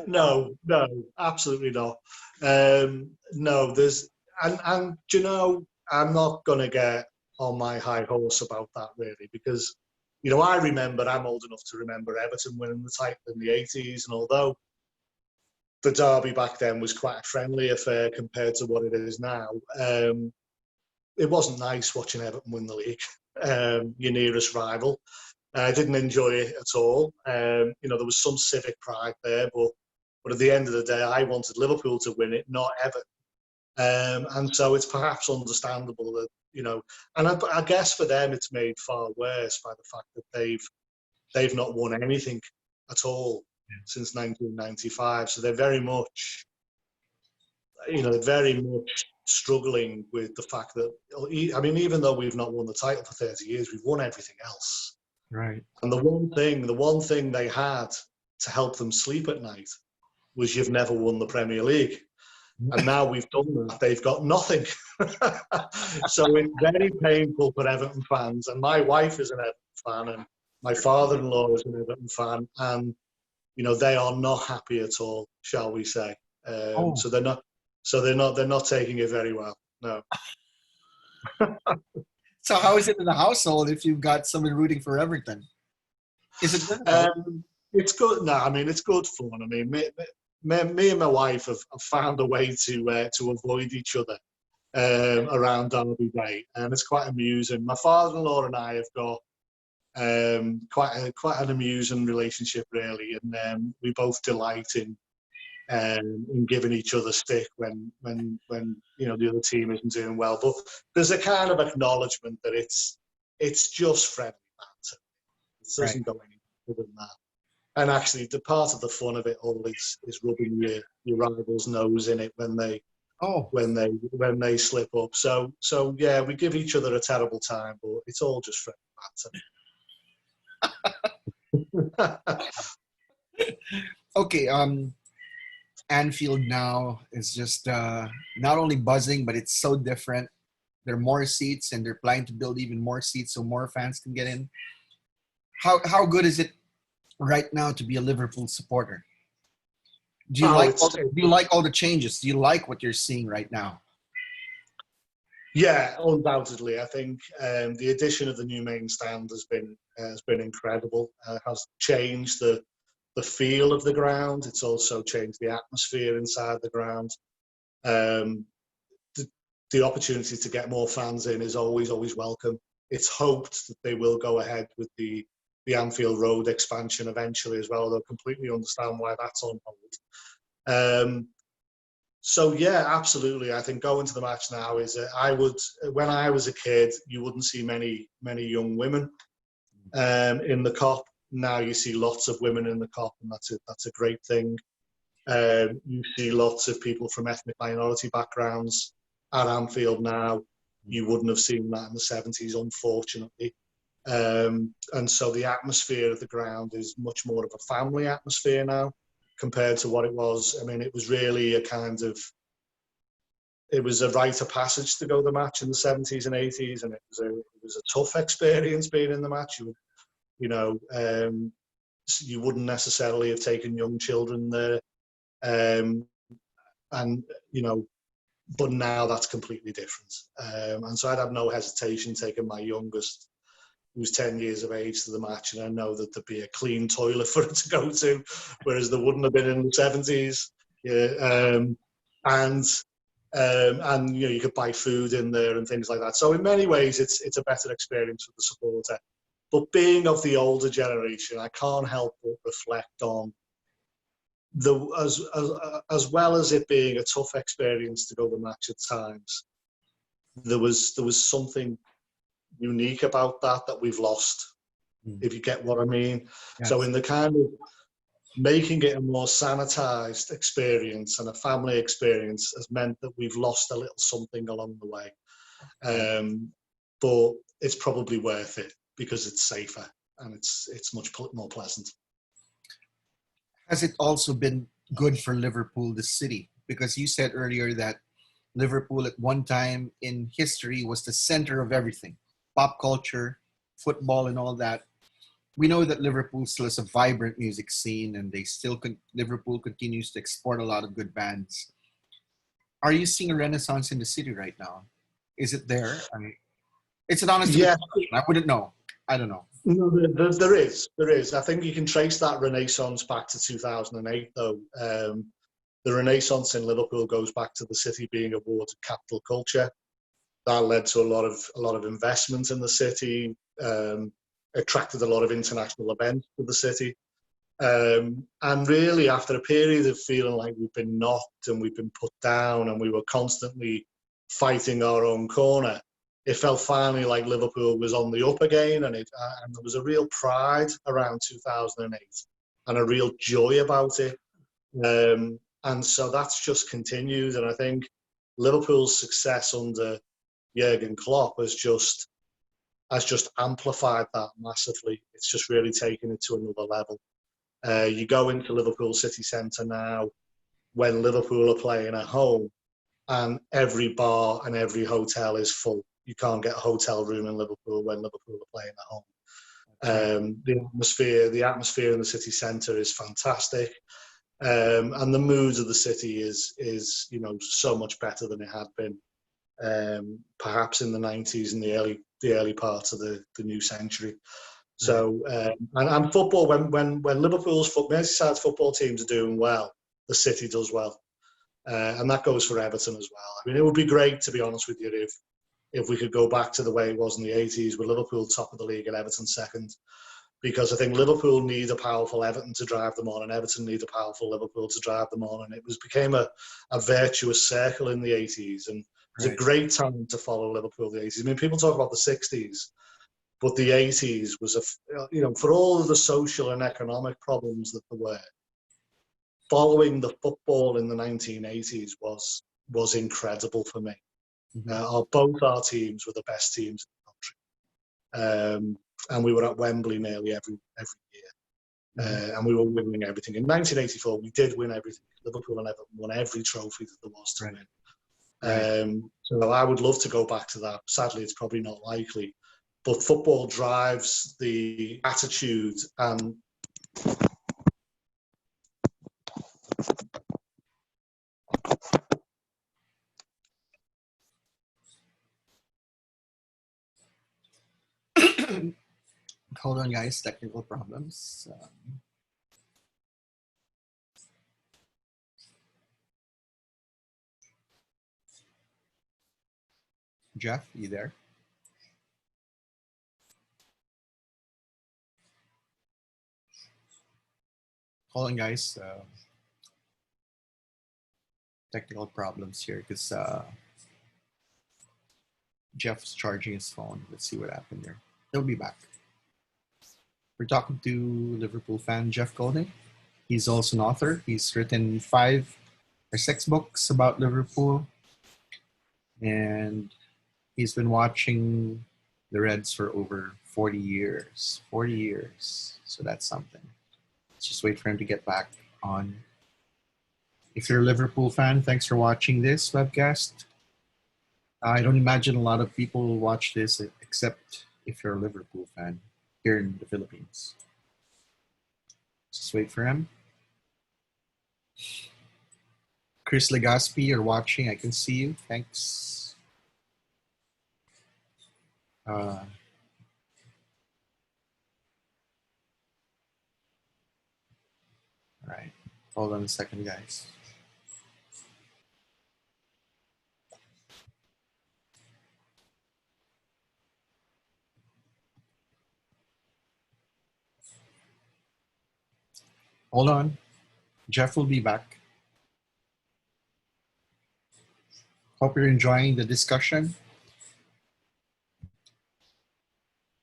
No, no, absolutely not. No, and do you know, I'm not going to get on my high horse about that, really, because, you know, I'm old enough to remember Everton winning the title in the 80s, and although the derby back then was quite a friendly affair compared to what it is now, it wasn't nice watching Everton win the league, your nearest rival. I didn't enjoy it at all. You know, there was some civic pride there, but at the end of the day, I wanted Liverpool to win it, not Everton. And so it's perhaps understandable that, you know, and I guess for them it's made far worse by the fact that they've not won anything at all since 1995. So they're very much, you know, very much struggling with the fact that, I mean, even though we've not won the title for 30 years, we've won everything else. Right. And the one thing they had to help them sleep at night was, you've never won the Premier League. And now we've done that, they've got nothing. So it's very painful for Everton fans. And my wife is an Everton fan, and my father-in-law is an Everton fan, and, you know, they are not happy at all, shall we say? So they're not taking it very well. No. So how is it in the household if you've got someone rooting for Everton? Is it good? It's good. No, I mean, it's good fun. I mean, me and my wife have found a way to avoid each other around Derby Day, and it's quite amusing. My father-in-law and I have got quite an amusing relationship, really, and we both delight in giving each other stick when you know, the other team isn't doing well. But there's a kind of acknowledgement that it's just friendly banter. It doesn't go any further than that. And actually, the part of the fun of it all is rubbing your rival's nose in it when they slip up. So yeah, we give each other a terrible time, but it's all just friendly banter. Okay. Anfield now is just not only buzzing, but it's so different. There are more seats, and they're planning to build even more seats so more fans can get in. How good is it right now to be a Liverpool supporter? Do you like all the changes? Do you like what you're seeing right now? Yeah, undoubtedly. I think the addition of the new main stand has been incredible. Has changed the feel of the ground. It's also changed the atmosphere inside the ground. The opportunity to get more fans in is always welcome. It's hoped that they will go ahead with the Anfield Road expansion eventually as well. They'll completely understand why that's on hold. So yeah, absolutely. I think going to the match now is when I was a kid, you wouldn't see many young women in the Kop. Now you see lots of women in the Kop, and that's a great thing. You see lots of people from ethnic minority backgrounds at Anfield now. You wouldn't have seen that in the 70s, unfortunately. And so the atmosphere of the ground is much more of a family atmosphere now compared to what it was. I mean, it was really it was a rite of passage to go to the match in the 70s and 80s, and it was a tough experience being in the match. You wouldn't necessarily have taken young children there, but now that's completely different. And so I'd have no hesitation taking my youngest, who's 10 years of age to the match, and I know that there'd be a clean toilet for it to go to, whereas there wouldn't have been in the 70s. Yeah, and you could buy food in there and things like that. So in many ways, it's a better experience for the supporter. But being of the older generation, I can't help but reflect on as well as it being a tough experience to go to the match at times. There was something unique about that we've lost, if you get what I mean. Yes. So in the kind of making it a more sanitized experience and a family experience has meant that we've lost a little something along the way. But it's probably worth it because it's safer and it's much more pleasant. Has it also been good for Liverpool, the city? Because you said earlier that Liverpool at one time in history was the center of everything, pop culture, football and all that. We know that Liverpool still has a vibrant music scene, and Liverpool continues to export a lot of good bands. Are you seeing a renaissance in the city right now? Is it there? I mean, it's an honest question. I wouldn't know. I don't know. No, there is. I think you can trace that renaissance back to 2008, though. The renaissance in Liverpool goes back to the city being awarded capital culture. That led to a lot of investment in the city. Attracted a lot of international events to the city. And really, after a period of feeling like we've been knocked and we've been put down and we were constantly fighting our own corner, it felt finally like Liverpool was on the up again, and there was a real pride around 2008 and a real joy about it. And so that's just continued. And I think Liverpool's success under Jurgen Klopp has just amplified that massively. It's just really taken it to another level. You go into Liverpool city centre now when Liverpool are playing at home, and every bar and every hotel is full. You can't get a hotel room in Liverpool when Liverpool are playing at home. The atmosphere in the city centre is fantastic, and the mood of the city is so much better than it had been, perhaps in the 90s and the early parts of the new century. So and football, when Liverpool's Merseyside's football teams are doing well, the city does well, and that goes for Everton as well. I mean, it would be great, to be honest with you, if we could go back to the way it was in the 80s, with Liverpool top of the league and Everton second, because I think Liverpool need a powerful Everton to drive them on, and Everton need a powerful Liverpool to drive them on, and it became a virtuous circle in the 80s, and it was a great time to follow Liverpool in the 80s. I mean, people talk about the 60s, but the 80s was for all of the social and economic problems that there were, following the football in the 1980s was incredible for me. Both our teams were the best teams in the country, and we were at Wembley nearly every year, and we were winning everything. In 1984, we did win everything. Liverpool and Everton won every trophy that there was to win. So I would love to go back to that. Sadly, it's probably not likely. But football drives the attitude and hold on, guys. Technical problems. Jeff, you there? Hold on, guys. Technical problems here because Jeff's charging his phone. Let's see what happened there. He'll be back. We're talking to Liverpool fan Jeff Goulding. He's also an author. He's written 5 or 6 books about Liverpool, and he's been watching the Reds for over 40 years. 40 years. So that's something. Let's just wait for him to get back on. If you're a Liverpool fan, thanks for watching this webcast. I don't imagine a lot of people will watch this except if you're a Liverpool fan here in the Philippines. Just wait for him. Chris Legaspi, you're watching. I can see you. Thanks. All right. Hold on a second, guys. Hold on. Jeff will be back. Hope you're enjoying the discussion.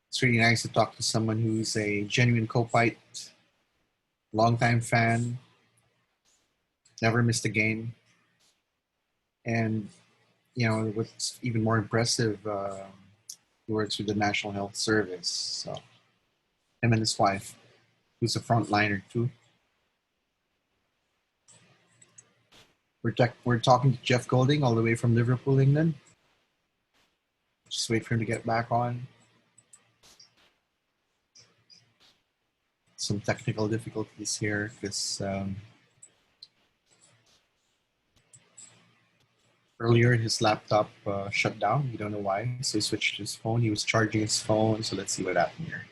It's really nice to talk to someone who's a genuine Copite, longtime fan, never missed a game. And, you know, what's even more impressive, he works with the National Health Service. So, him and his wife, who's a frontliner too. We're talking to Jeff Goulding all the way from Liverpool, England. Just wait for him to get back on. Some technical difficulties here because earlier his laptop shut down. We don't know why. So he switched to his phone. He was charging his phone. So let's see what happened here.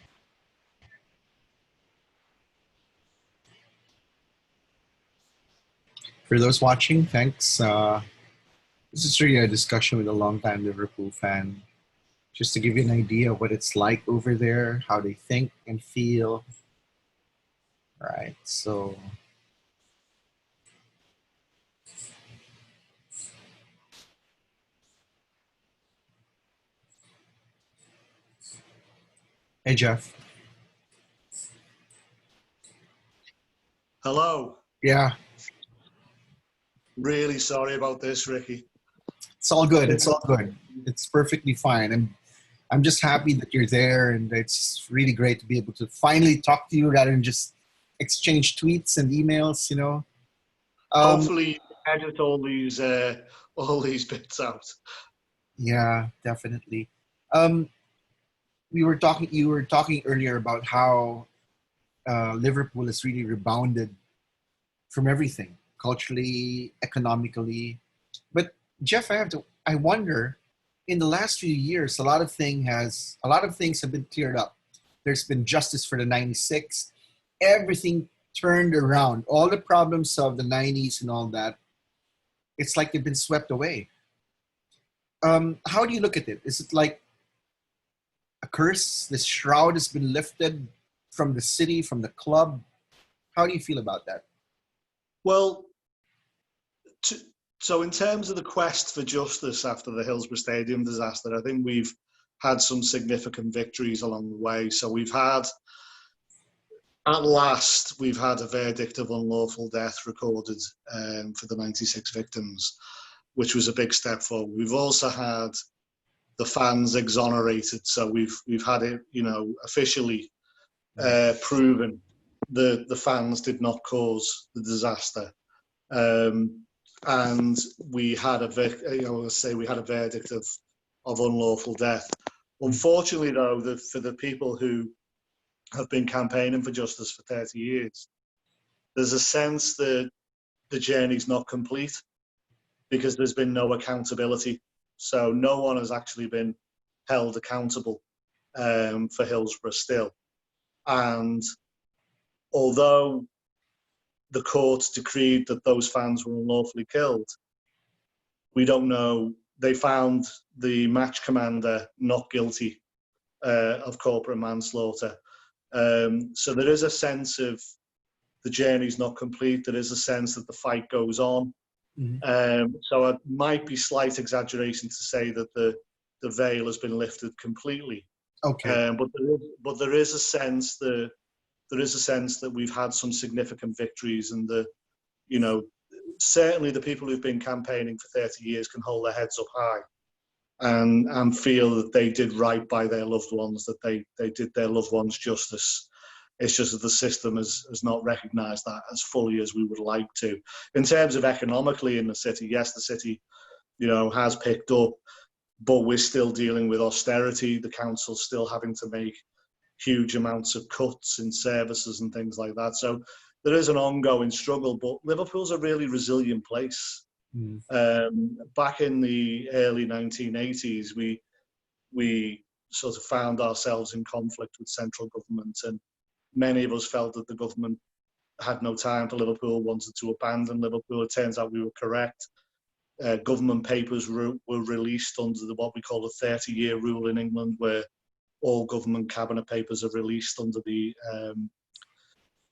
For those watching, thanks. This is really a discussion with a longtime Liverpool fan, just to give you an idea of what it's like over there, how they think and feel. All right, so hey, Jeff. Hello. Yeah, Really sorry about this, Ricky. it's all good. It's all good. It's perfectly fine. I'm just happy that you're there, and it's really great to be able to finally talk to you rather than just exchange tweets and emails. You know. Hopefully, you edit all these bits out. Yeah, definitely. You were talking earlier about how Liverpool has really rebounded from everything, culturally, economically. But Jeff, I wonder, in the last few years, a lot of things have been cleared up. There's been justice for the '96. Everything turned around. All the problems of the '90s and all that, it's like they've been swept away. How do you look at it? Is it like a curse? This shroud has been lifted from the city, from the club. How do you feel about that? Well, so in terms of the quest for justice after the Hillsborough Stadium disaster, I think we've had some significant victories along the way. So at last, we've had a verdict of unlawful death recorded for the 96 victims, which was a big step forward. We've also had the fans exonerated, so we've had it, officially proven the fans did not cause the disaster, and we had a verdict of unlawful death. Unfortunately, though, for the people who have been campaigning for justice for 30 years, there's a sense that the journey's not complete because there's been no accountability. So no one has actually been held accountable for Hillsborough still. And although the court decreed that those fans were unlawfully killed, we don't know. They found the match commander not guilty of corporate manslaughter. So there is a sense of the journey's not complete. There is a sense that the fight goes on. Mm-hmm. So it might be slight exaggeration to say that the veil has been lifted completely. Okay. But there is a sense that we've had some significant victories, and certainly the people who've been campaigning for 30 years can hold their heads up high and feel that they did right by their loved ones, that they did their loved ones justice. It's just that the system has not recognised that as fully as we would like to. In terms of economically in the city, yes, the city, has picked up, but we're still dealing with austerity. The council's still having to make huge amounts of cuts in services and things like that. So there is an ongoing struggle, but Liverpool's a really resilient place. Back in the early 1980s, we sort of found ourselves in conflict with central government, and many of us felt that the government had no time for Liverpool, wanted to abandon Liverpool. It turns out we were correct. Government papers were released under what we call the 30-year rule in England, where all government cabinet papers are released under the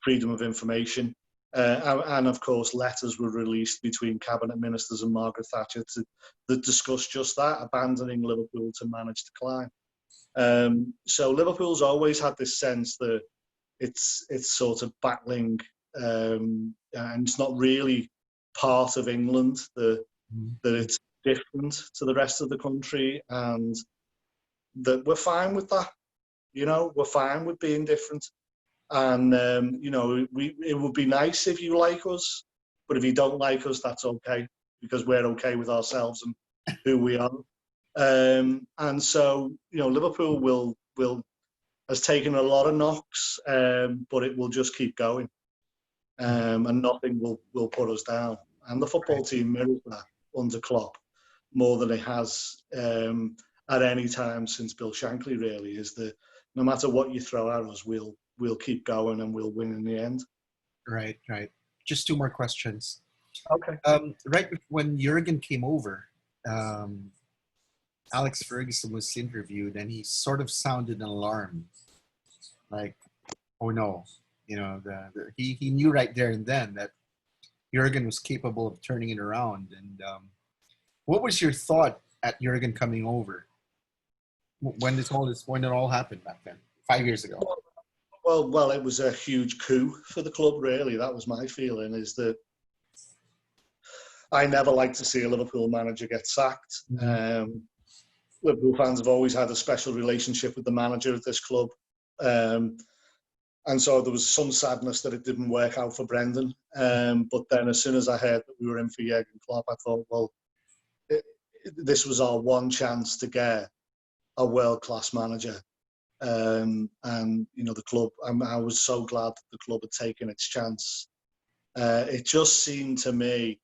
freedom of information. And of course, letters were released between cabinet ministers and Margaret Thatcher that discuss just that, abandoning Liverpool to manage decline. So Liverpool's always had this sense that it's sort of battling, and it's not really part of England, that it's different to the rest of the country, and that we're fine with that. You know, we're fine with being different. And, you know, it would be nice if you like us, but if you don't like us, that's okay, because we're okay with ourselves and who we are. And so, you know, Liverpool has taken a lot of knocks, but it will just keep going, and nothing will put us down. And the football team mirrors that under Klopp more than it has at any time since Bill Shankly. Really, is that no matter what you throw at us, we'll keep going and we'll win in the end. Right. Just two more questions. Okay. Right when Jurgen came over, Alex Ferguson was interviewed, and he sort of sounded an alarm, like, "Oh no," you know, he knew right there and then that Jurgen was capable of turning it around. And what was your thought at Jurgen coming over when it all happened back then, 5 years ago? Well, it was a huge coup for the club. Really, that was my feeling. Is that I never like to see a Liverpool manager get sacked. Liverpool fans have always had a special relationship with the manager of this club. And so there was some sadness that it didn't work out for Brendan. But then as soon as I heard that we were in for Jurgen Klopp, I thought, well, this was our one chance to get a world-class manager. And, you know, the club, I was so glad that the club had taken its chance. It just seemed to me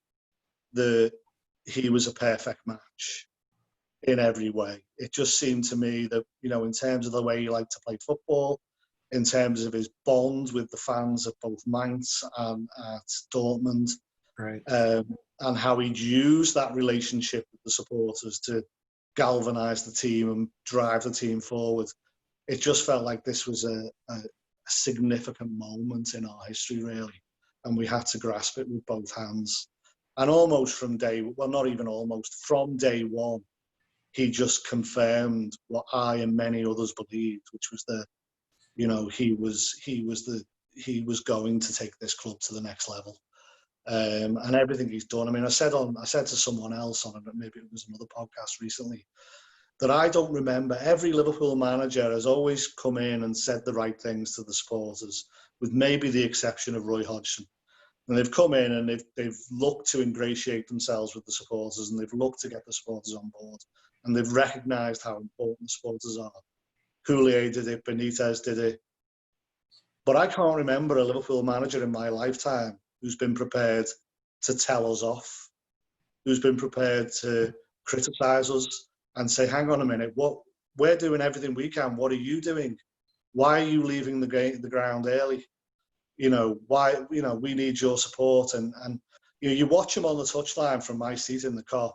that he was a perfect match in every way. It just seemed to me that, you know, in terms of the way he liked to play football, in terms of his bond with the fans at both Mainz and at Dortmund, right, and how he'd use that relationship with the supporters to galvanise the team and drive the team forward. It just felt like this was a significant moment in our history, really, and we had to grasp it with both hands. And almost from from day one, he just confirmed what I and many others believed, which was that, you know, he was going to take this club to the next level, and everything he's done. I mean, I said to someone else on it, maybe it was another podcast recently, that I don't remember. Every Liverpool manager has always come in and said the right things to the supporters, with maybe the exception of Roy Hodgson. And they've come in and they've looked to ingratiate themselves with the supporters, and they've looked to get the supporters on board, and they've recognised how important the supporters are. Houllier did it, Benitez did it. But I can't remember a Liverpool manager in my lifetime who's been prepared to tell us off, who's been prepared to criticise us and say, hang on a minute, we're doing everything we can. What are you doing? Why are you leaving the ground early? You know, why, you know, we need your support. And you know, you watch him on the touchline from my seat in the car,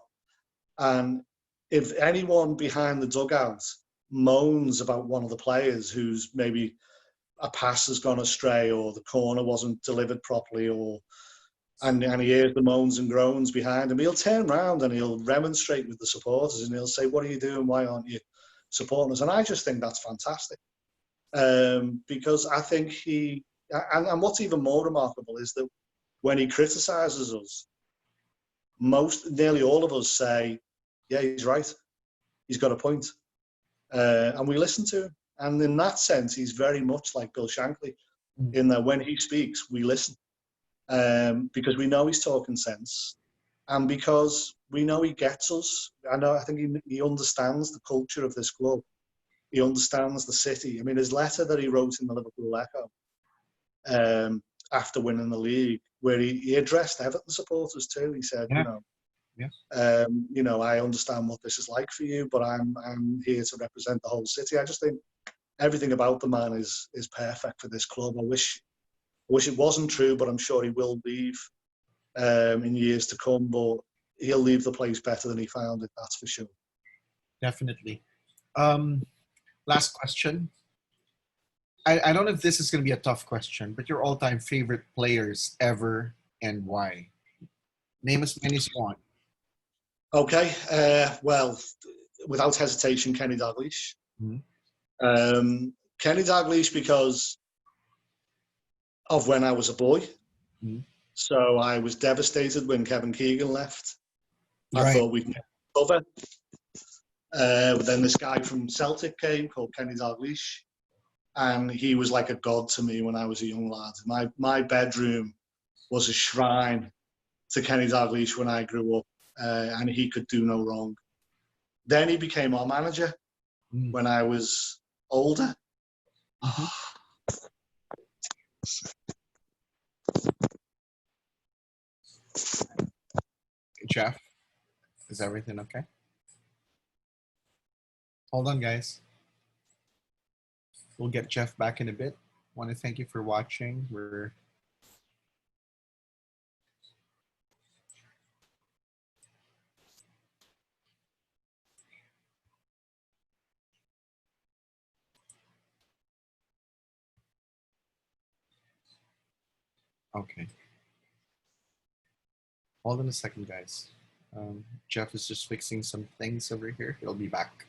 and if anyone behind the dugout moans about one of the players who's maybe a pass has gone astray or the corner wasn't delivered properly, and he hears the moans and groans behind him, he'll turn around and he'll remonstrate with the supporters and he'll say, what are you doing? Why aren't you supporting us? And I just think that's fantastic, because I think and what's even more remarkable is that when he criticises us, nearly all of us say, yeah, he's right. He's got a point. And we listen to him. And in that sense, he's very much like Bill Shankly, in that when he speaks, we listen, because we know he's talking sense, and because we know he gets us. I think he understands the culture of this club. He understands the city. I mean, his letter that he wrote in the Liverpool Echo after winning the league, where he addressed Everton supporters too. He said, you know, I understand what this is like for you, but I'm here to represent the whole city. I just think everything about the man is perfect for this club. I wish wish it wasn't true, but I'm sure he will leave in years to come. But he'll leave the place better than he found it, that's for sure. Definitely. Last question. I don't know if this is going to be a tough question, but your all-time favorite players ever and why? Name as many as you want. Okay, well, without hesitation, Kenny Dalglish. Mm-hmm. Kenny Dalglish because of when I was a boy. Mm-hmm. So I was devastated when Kevin Keegan left. I Right. thought we'd never cover. But then this guy from Celtic came called Kenny Dalglish, and he was like a god to me when I was a young lad. My bedroom was a shrine to Kenny Dalglish when I grew up, and he could do no wrong. Then he became our manager when I was older. Mm-hmm. Jeff, is everything okay? Hold on, guys. We'll get Jeff back in a bit. Want to thank you for watching. We're okay. Hold on a second, guys. Jeff is just fixing some things over here. He'll be back.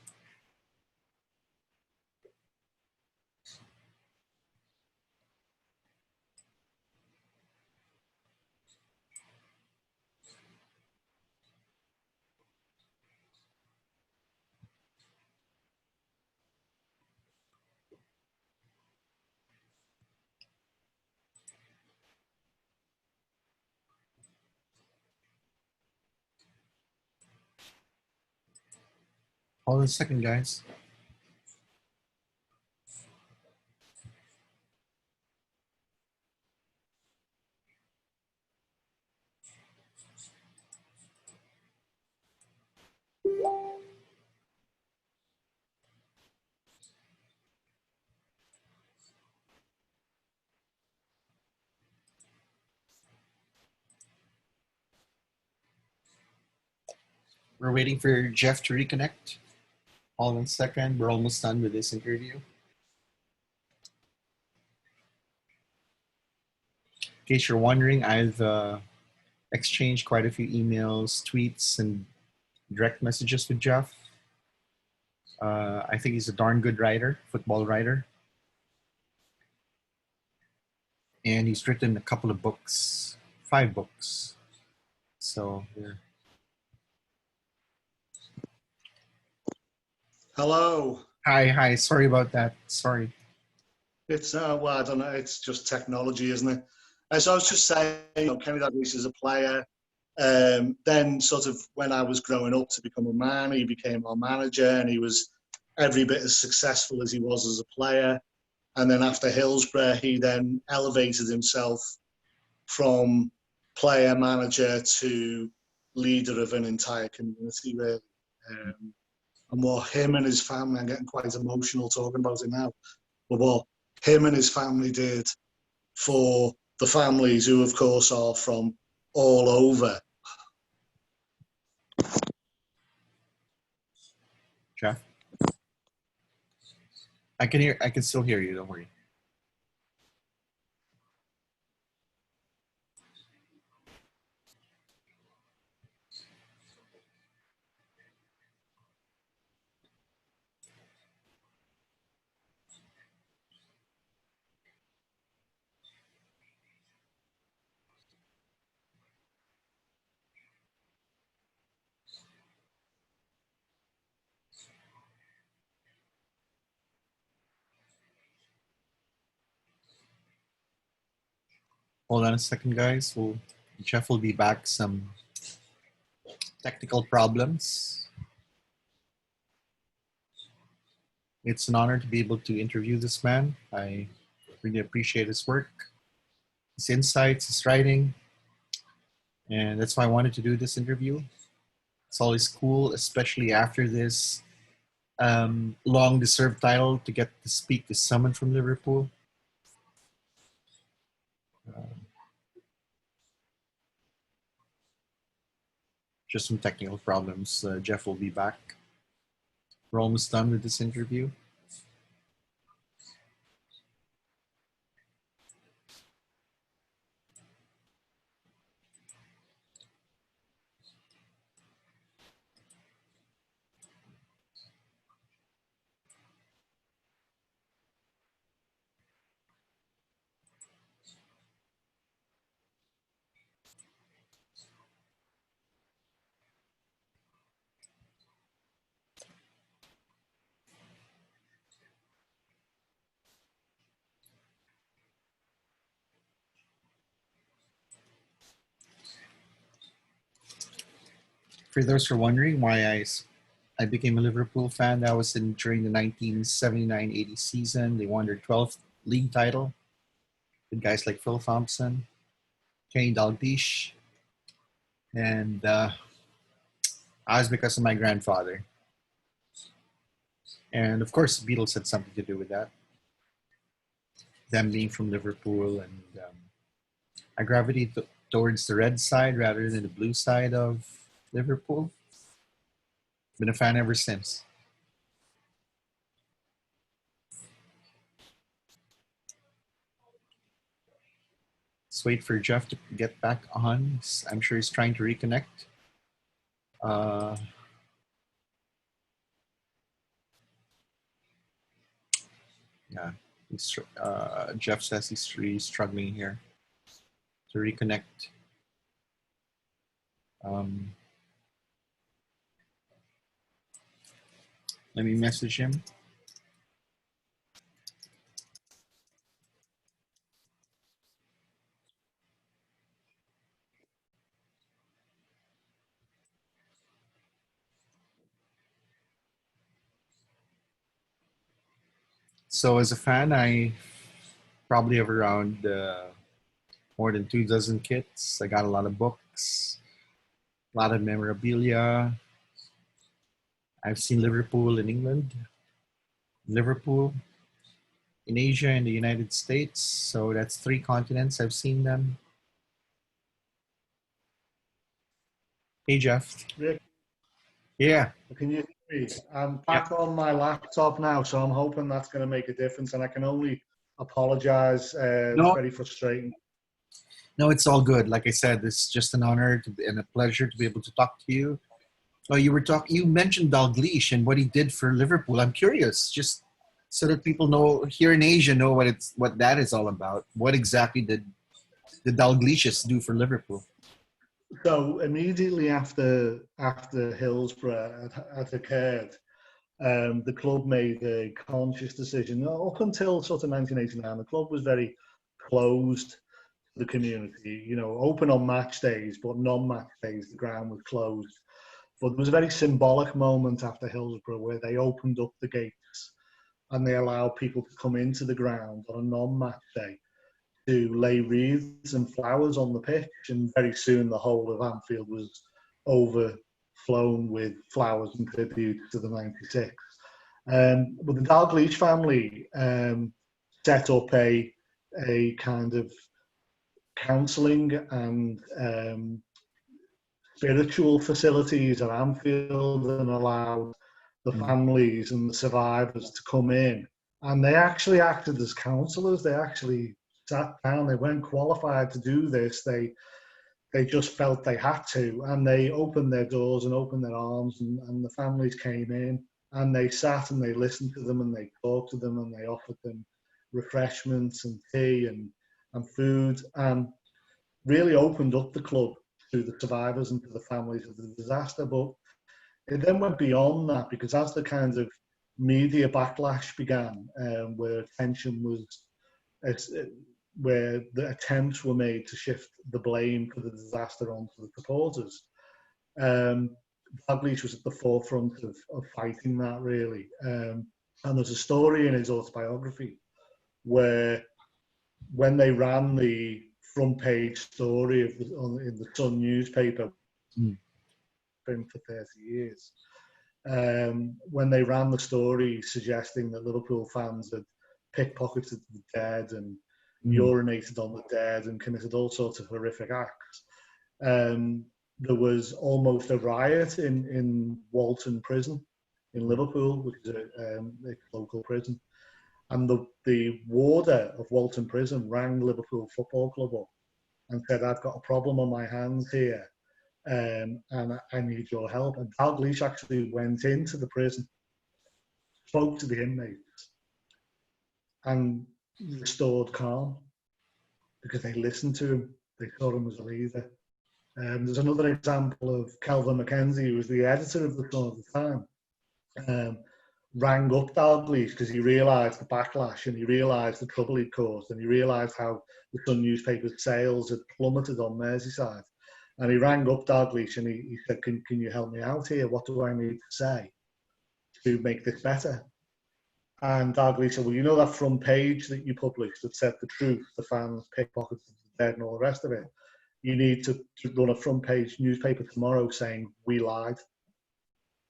Hold on a second, guys. We're waiting for Jeff to reconnect. Hold on a second. We're almost done with this interview. In case you're wondering, I've exchanged quite a few emails, tweets, and direct messages with Jeff. I think he's a darn good writer, football writer. And he's written a couple of books, 5 books. So, yeah. Hello. Hi. Sorry about that. Sorry. It's well, I don't know. It's just technology, isn't it? So I was just saying, Kenny Dalglish is a player. Then, sort of, when I was growing up to become a man, he became our manager, and he was every bit as successful as he was as a player. And then after Hillsborough, he then elevated himself from player manager to leader of an entire community, really. And what him and his family, I'm getting quite emotional talking about it now, but what him and his family did for the families who, of course, are from all over. Jeff? I can still hear you, don't worry. Hold on a second, guys. Jeff will be back. Some technical problems. It's an honor to be able to interview this man. I really appreciate his work, his insights, his writing, and that's why I wanted to do this interview. It's always cool, especially after this long-deserved title, to get to speak to someone from Liverpool. Uh, just some technical problems. Jeff will be back. We're almost done with this interview. For those who are wondering why I became a Liverpool fan, that was during the 1979-80 season. They won their 12th league title with guys like Phil Thompson, Kenny Dalglish, and I was because of my grandfather. And of course, the Beatles had something to do with that. Them being from Liverpool, and I gravitate towards the red side rather than the blue side of Liverpool. Been a fan ever since. Let's wait for Jeff to get back on. I'm sure he's trying to reconnect. Yeah, Jeff says he's really struggling here to reconnect. Let me message him. So as a fan, I probably have around more than 24 kits. I got a lot of books, a lot of memorabilia. I've seen Liverpool in England, Liverpool in Asia and the United States. So that's 3 continents I've seen them. Hey, Jeff. Rick, Yeah. can you hear me? I'm back on my laptop now, so I'm hoping that's going to make a difference. And I can only apologize. It's No, very frustrating. no, it's all good. Like I said, it's just an honor and a pleasure to be able to talk to you. Oh, you mentioned Dalglish and what he did for Liverpool. I'm curious, just so that people know here in Asia know what that is all about. What exactly did the Dalglishes do for Liverpool? So immediately after Hillsborough had occurred, the club made a conscious decision. Up until sort of 1989, the club was very closed to the community. You know, open on match days, but non-match days the ground was closed. But there was a very symbolic moment after Hillsborough where they opened up the gates and they allowed people to come into the ground on a non-match day to lay wreaths and flowers on the pitch, and very soon the whole of Anfield was overflown with flowers and tributes to the 96. But the Dalglish family set up a kind of counselling and spiritual facilities at Anfield and allowed the families and the survivors to come in. And they actually acted as counsellors. They actually sat down. They weren't qualified to do this. They just felt they had to, and they opened their doors and opened their arms, and the families came in and they sat and they listened to them and they talked to them and they offered them refreshments and tea and food, and really opened up the club to the survivors and to the families of the disaster. But it then went beyond that, because as the kind of media backlash began, where attention was where the attempts were made to shift the blame for the disaster onto the supporters. Dalglish was at the forefront of fighting that, really. And there's a story in his autobiography where when they ran the front page story in the Sun newspaper for 30 years, when they ran the story suggesting that Liverpool fans had pickpocketed the dead and urinated on the dead and committed all sorts of horrific acts. There was almost a riot in Walton Prison in Liverpool, which is a local prison. And the warder of Walton Prison rang Liverpool Football Club up and said, I've got a problem on my hands here, and I need your help. And Dalglish actually went into the prison, spoke to the inmates, and restored calm because they listened to him. They saw him as a leader. There's another example of Kelvin Mackenzie, who was the editor of the Sun at the time, rang up Dalglish because he realised the backlash and he realised the trouble he'd caused, and he realised how the Sun newspaper's sales had plummeted on Merseyside. And he rang up Dalglish and he said, can you help me out here? What do I need to say to make this better? And Dalglish said, well, you know that front page that you published that said the truth, the fans, pickpockets, the dead and all the rest of it? You need to run a front page newspaper tomorrow saying, we lied.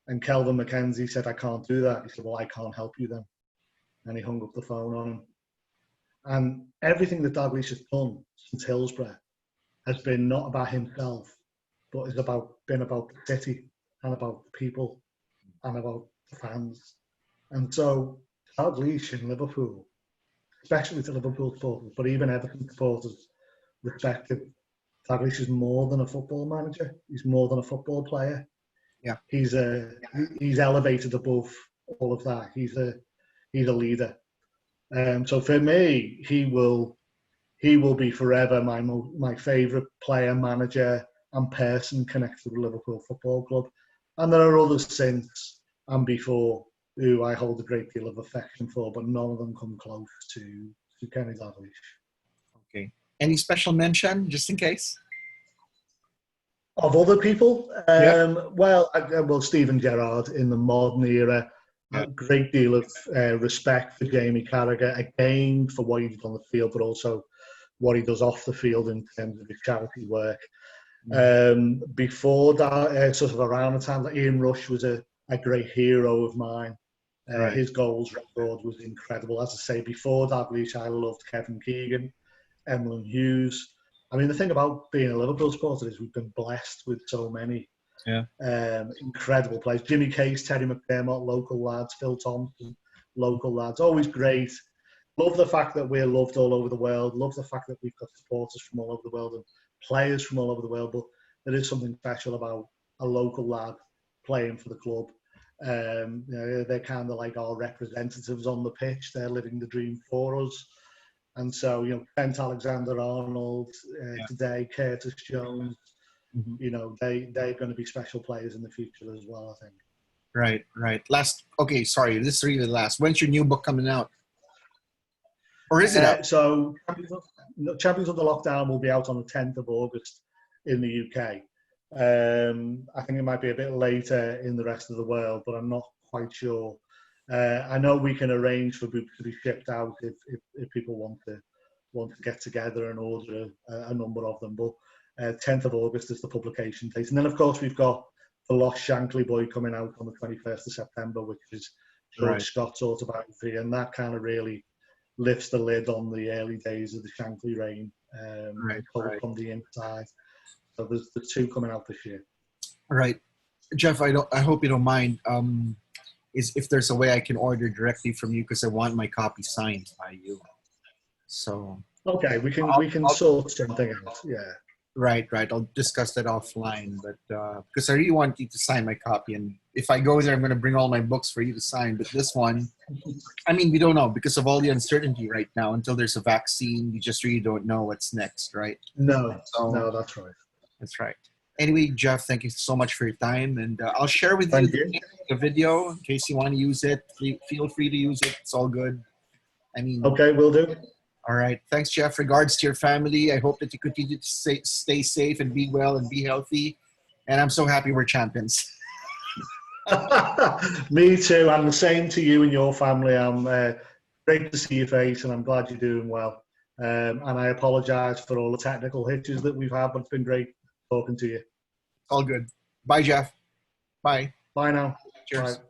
And Kelvin Mackenzie said, I can't do that. He said, well, I can't help you then. And he hung up the phone on him. And everything that Dalglish has done since Hillsborough has been not about himself, but it's been about the city and about the people and about the fans. And so Dalglish in Liverpool, especially to Liverpool supporters, but even Everton supporters, respected. Dalglish is more than a football manager. He's more than a football player. Yeah, he's elevated above all of that. He's a leader. So for me, he will be forever my favourite player, manager, and person connected with Liverpool Football Club. And there are others since and before who I hold a great deal of affection for, but none of them come close to Kenny Dalglish. Okay. Any special mention, just in case? Of other people? Well, Steven Gerrard in the modern era. A great deal of respect for Jamie Carragher, again, for what he did on the field, but also what he does off the field in terms of his charity work. Before that, sort of around the time that Ian Rush was a great hero of mine. His goals record was incredible. As I say, before Dalglish, I loved Kevin Keegan, Emlyn Hughes. I mean, the thing about being a Liverpool supporter is we've been blessed with so many incredible players. Jimmy Case, Terry McDermott, local lads. Phil Thompson, local lads. Always great. Love the fact that we're loved all over the world. Love the fact that we've got supporters from all over the world and players from all over the world. But there is something special about a local lad playing for the club. They're kind of like our representatives on the pitch. They're living the dream for us. And so, Trent Alexander-Arnold today, Curtis Jones, they're going to be special players in the future as well, I think. Right. This is really the last. When's your new book coming out? Or is it out? So, Champions of the Lockdown will be out on the 10th of August in the UK. I think it might be a bit later in the rest of the world, but I'm not quite sure. I know we can arrange for books to be shipped out if people want to get together and order a number of them. But 10th of August is the publication date. And then, of course, we've got The Lost Shankly Boy coming out on the 21st of September, which is George Scott's autobiography. And that kind of really lifts the lid on the early days of the Shankly reign, from the inside. So there's two coming out this year. Right. Jeff, I hope you don't mind. Is if there's a way I can order directly from you, because I want my copy signed by you. So okay, we can sort something out. Yeah. Right. I'll discuss that offline, but because I really want you to sign my copy, and if I go there, I'm going to bring all my books for you to sign. But this one, I mean, we don't know because of all the uncertainty right now. Until there's a vaccine, we just really don't know what's next, right? No, that's right. That's right. Anyway, Jeff, thank you so much for your time, and I'll share with you the video in case you want to use it. Feel free to use it. It's all good. I mean, okay, will do. All right. Thanks, Jeff. Regards to your family. I hope that you continue to stay safe and be well and be healthy. And I'm so happy we're champions. Me too. And the same to you and your family. I'm great to see your face, and I'm glad you're doing well. And I apologise for all the technical hitches that we've had, but it's been great talking to you. All good. Bye, Jeff. Bye. Bye now. Cheers. Bye.